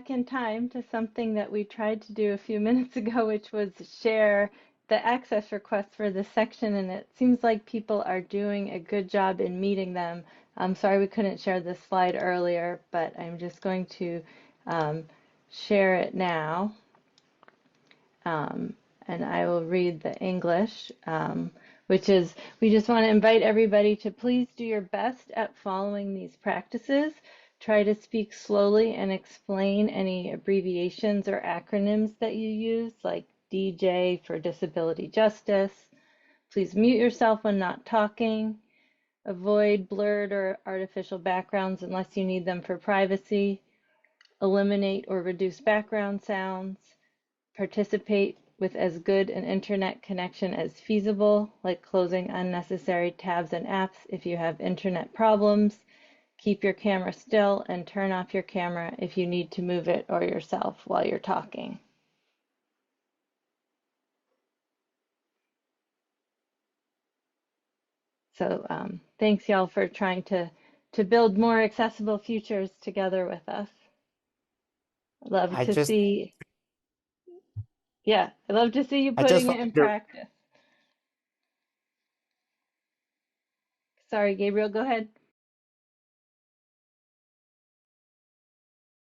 in time to something that we tried to do a few minutes ago, which was share the access requests for this section, and it seems like people are doing a good job in meeting them. I'm sorry we couldn't share this slide earlier, but I'm just going to share it now. And I will read the English, which is, we just want to invite everybody to please do your best at following these practices. Try to speak slowly and explain any abbreviations or acronyms that you use, like DJ for disability justice. Please mute yourself when not talking. Avoid blurred or artificial backgrounds unless you need them for privacy. Eliminate or reduce background sounds. Participate with as good an internet connection as feasible, like closing unnecessary tabs and apps if you have internet problems. Keep your camera still and turn off your camera if you need to move it or yourself while you're talking. So thanks y'all for trying to build more accessible futures together with us. I'd love to see, yeah, I'd love to see you putting it in practice. Sorry, Gabriel, go ahead.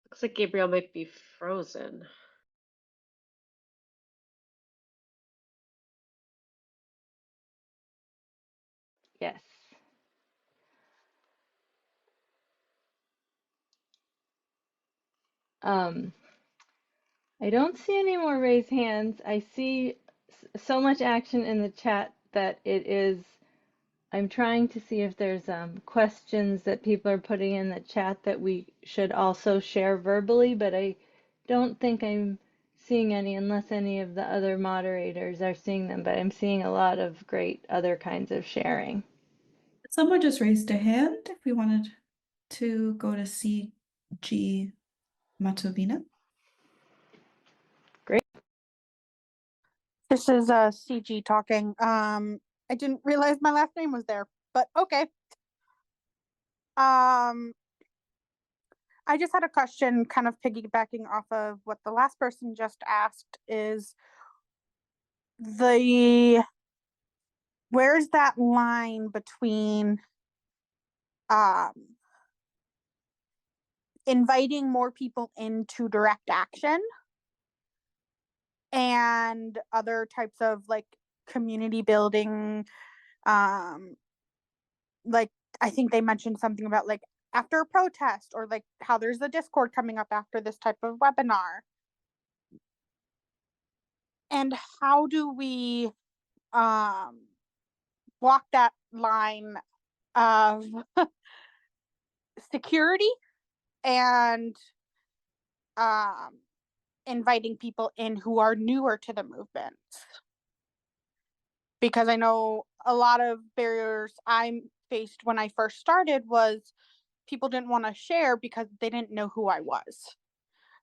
Looks like Gabriel might be frozen. Yes. I don't see any more raised hands. I see so much action in the chat that it is, I'm trying to see if there's questions that people are putting in the chat that we should also share verbally, but I don't think I'm seeing any unless any of the other moderators are seeing them, but I'm seeing a lot of great other kinds of sharing. Someone just raised a hand if we wanted to go to CG Matovina. Great. This is CG talking. I didn't realize my last name was there, but okay. I just had a question kind of piggybacking off of what the last person just asked, is where's that line between inviting more people into direct action and other types of like community building, like I think they mentioned something about like after a protest, or like how there's a Discord coming up after this type of webinar. And how do we walk that line of security and inviting people in who are newer to the movement? Because I know a lot of barriers I faced when I first started was people didn't want to share because they didn't know who I was.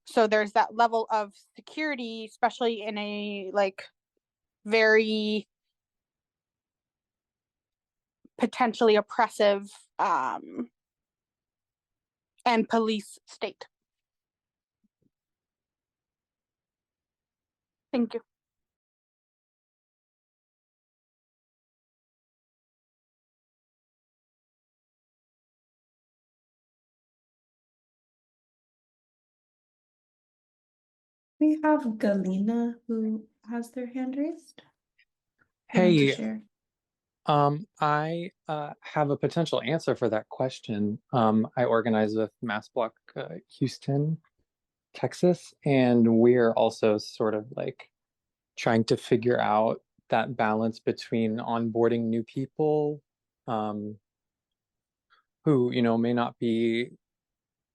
So there's that level of security, especially in a like very potentially oppressive and police state. Thank you. We have Galina who has their hand raised. Hey, I have a potential answer for that question. I organize with Mass Block Houston, Texas, and we're also sort of like trying to figure out that balance between onboarding new people who, you know, may not be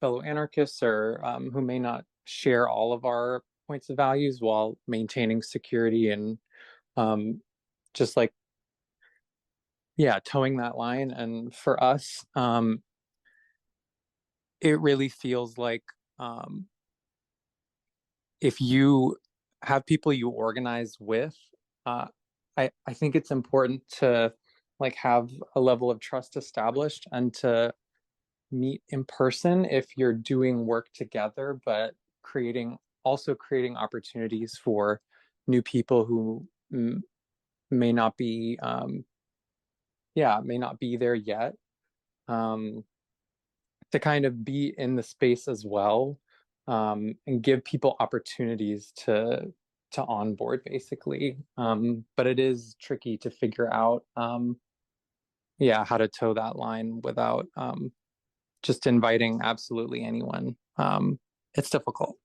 fellow anarchists or who may not share all of our points of values while maintaining security and just like, yeah, towing that line. And for us, it really feels like if you have people you organize with, I think it's important to like have a level of trust established and to meet in person if you're doing work together, but also creating opportunities for new people who may not be may not be there yet, to kind of be in the space as well, and give people opportunities to onboard basically. But it is tricky to figure out how to toe that line without just inviting absolutely anyone. It's difficult.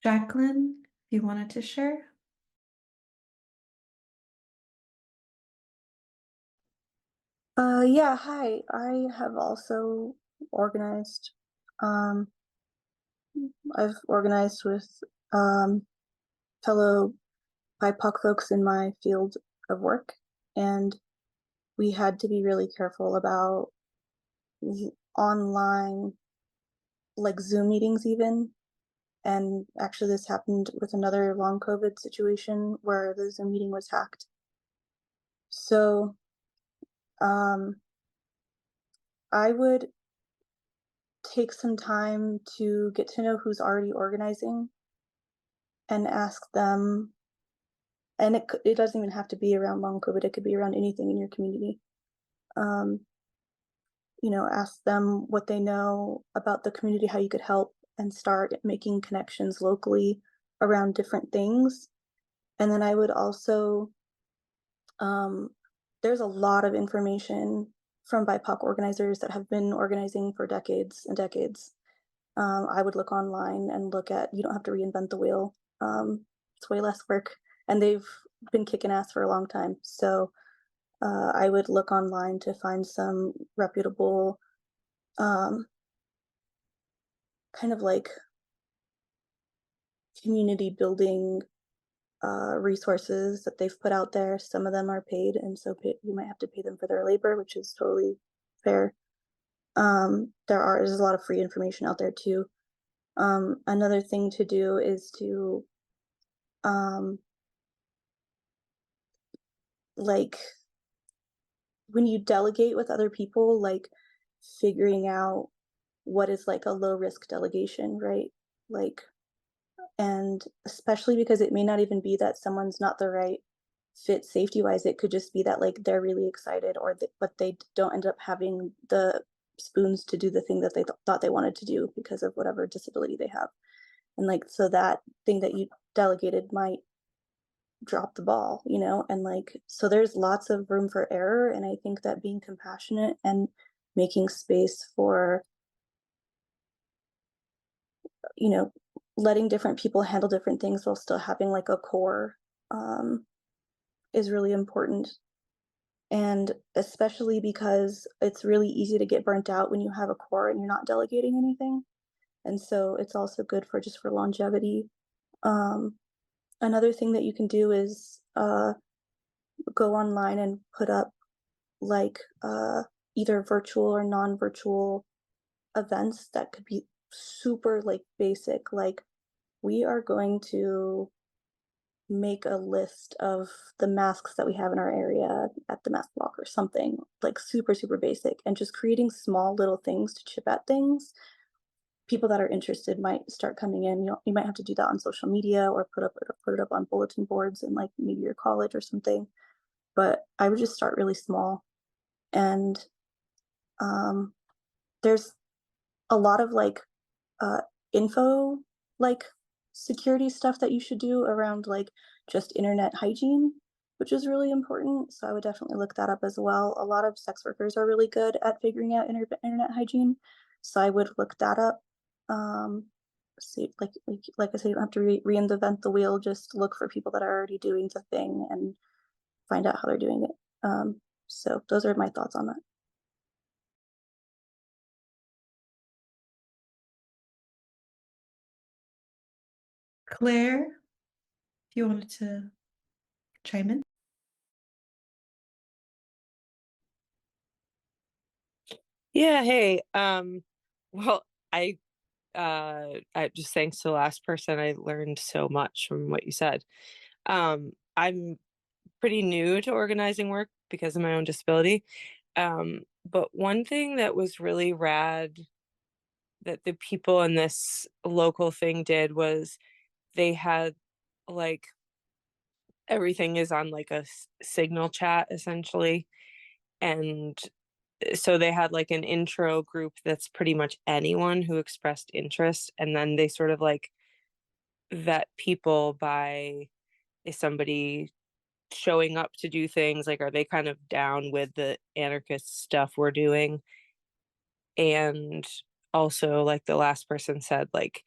Jacqueline, if you wanted to share. Yeah, hi. I have also organized. Um, I've organized with fellow BIPOC folks in my field of work, and we had to be really careful about online, like Zoom meetings even. And actually, this happened with another long COVID situation where the Zoom meeting was hacked. So, I would take some time to get to know who's already organizing and ask them, and it doesn't even have to be around long COVID, it could be around anything in your community. You know, ask them what they know about the community, how you could help, and start making connections locally around different things. And then I would also, there's a lot of information from BIPOC organizers that have been organizing for decades and decades. I would look online and look at, you don't have to reinvent the wheel. It's way less work, and they've been kicking ass for a long time. So I would look online to find some reputable, kind of like community building resources that they've put out there. Some of them are paid, and so you might have to pay them for their labor, which is totally fair. There's a lot of free information out there too. Another thing to do is to like when you delegate with other people, like figuring out what is like a low risk delegation, right? Like, and especially because it may not even be that someone's not the right fit safety wise, it could just be that like they're really excited, or but they don't end up having the spoons to do the thing that they thought they wanted to do because of whatever disability they have. And like, so that thing that you delegated might drop the ball, you know? And like, so there's lots of room for error. And I think that being compassionate and making space for, you know, letting different people handle different things while still having like a core is really important. And especially because it's really easy to get burnt out when you have a core and you're not delegating anything. And so it's also good for just for longevity. Another thing that you can do is go online and put up like either virtual or non-virtual events that could be super like basic, like we are going to make a list of the masks that we have in our area at the mask block or something, like super basic, and just creating small little things to chip at things. People that are interested might start coming in. You might have to do that on social media or put it up on bulletin boards in like maybe your college or something. But I would just start really small. And there's a lot of like info, like security stuff that you should do around like just internet hygiene, which is really important. So I would definitely look that up as well. A lot of sex workers are really good at figuring out internet hygiene. So I would look that up. see, like I said, you don't have to reinvent the wheel. Just look for people that are already doing the thing and find out how they're doing it. So those are my thoughts on that. Claire, if you wanted to chime in. Yeah, hey. Well, I just thanks to the last person, I learned so much from what you said. I'm pretty new to organizing work because of my own disability. But one thing that was really rad that the people in this local thing did was they had like everything is on like a signal chat essentially. And so they had like an intro group that's pretty much anyone who expressed interest. And then they sort of like vet people by, is somebody showing up to do things, like are they kind of down with the anarchist stuff we're doing? And also, like the last person said, like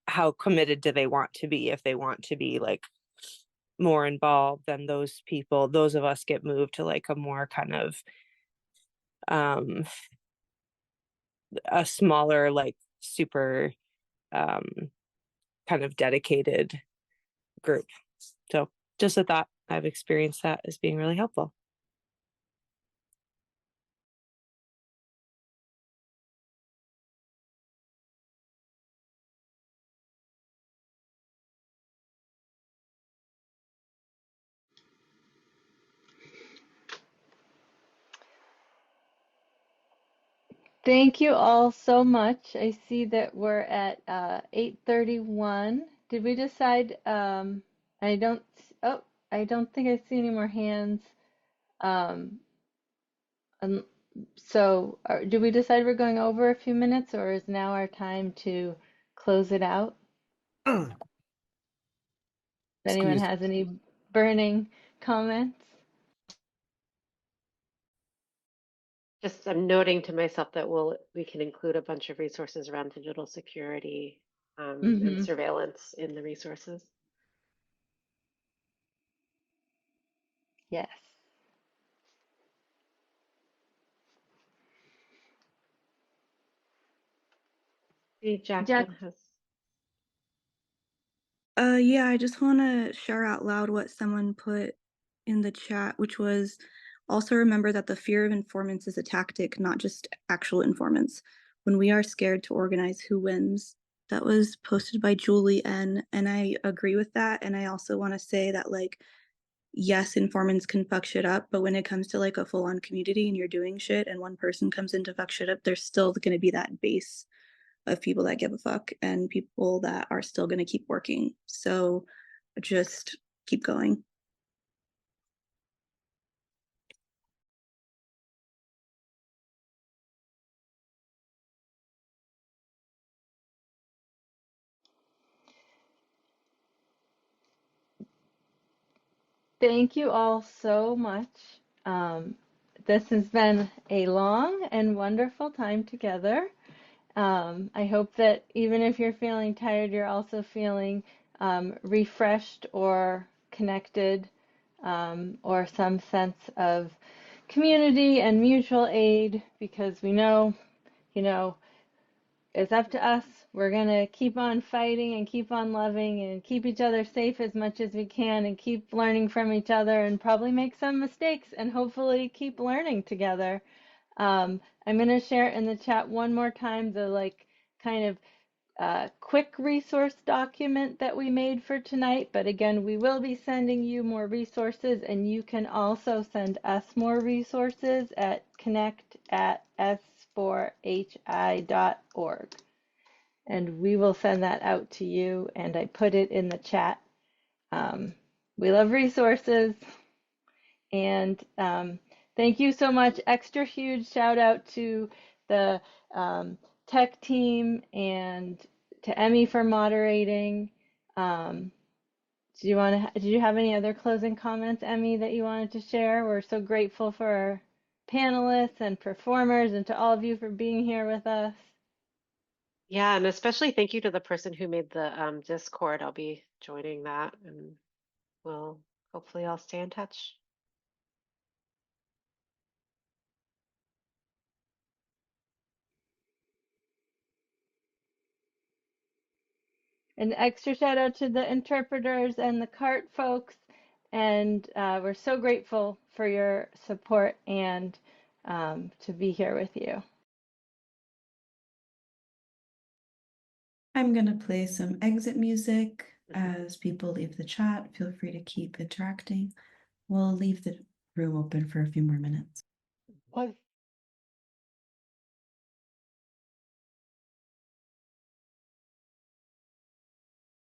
how committed do they want to be? If they want to be like more involved, then those people, those of us get moved to like a more kind of a smaller, like super kind of dedicated group. So just a thought, I've experienced that as being really helpful. Thank you all so much. I see that we're at 8:31. Did we decide? I don't. Oh, I don't think I see any more hands. Um, so, did we decide we're going over a few minutes, or is now our time to close it out? If anyone Excuse. has any burning comments? Just I'm noting to myself that we can include a bunch of resources around digital security and surveillance in the resources. Yes. Jacqueline has. Yeah, I just want to share out loud what someone put in the chat, which was also remember that the fear of informants is a tactic, not just actual informants. When we are scared to organize, who wins? That was posted by Julie N, and I agree with that. And I also want to say that, like, yes, informants can fuck shit up, but when it comes to like a full-on community and you're doing shit and one person comes in to fuck shit up, there's still going to be that base of people that give a fuck and people that are still going to keep working. So just keep going. Thank you all so much. This has been a long and wonderful time together. I hope that even if you're feeling tired, you're also feeling refreshed or connected, or some sense of community and mutual aid, because we know, it's up to us. We're going to keep on fighting and keep on loving and keep each other safe as much as we can and keep learning from each other and probably make some mistakes and hopefully keep learning together. I'm going to share in the chat one more time the like kind of quick resource document that we made for tonight. But again, we will be sending you more resources, and you can also send us more resources at connect@s4hi.org. And we will send that out to you. And I put it in the chat. We love resources. And thank you so much. Extra huge shout out to the tech team and to Emi for moderating. Did you have any other closing comments, Emi, that you wanted to share? We're so grateful for our panelists and performers and to all of you for being here with us. Yeah, and especially thank you to the person who made the Discord. I'll be joining that, and we'll hopefully I'll stay in touch. An extra shout out to the interpreters and the CART folks. And we're so grateful for your support and to be here with you. I'm going to play some exit music as people leave the chat. Feel free to keep interacting. We'll leave the room open for a few more minutes. What?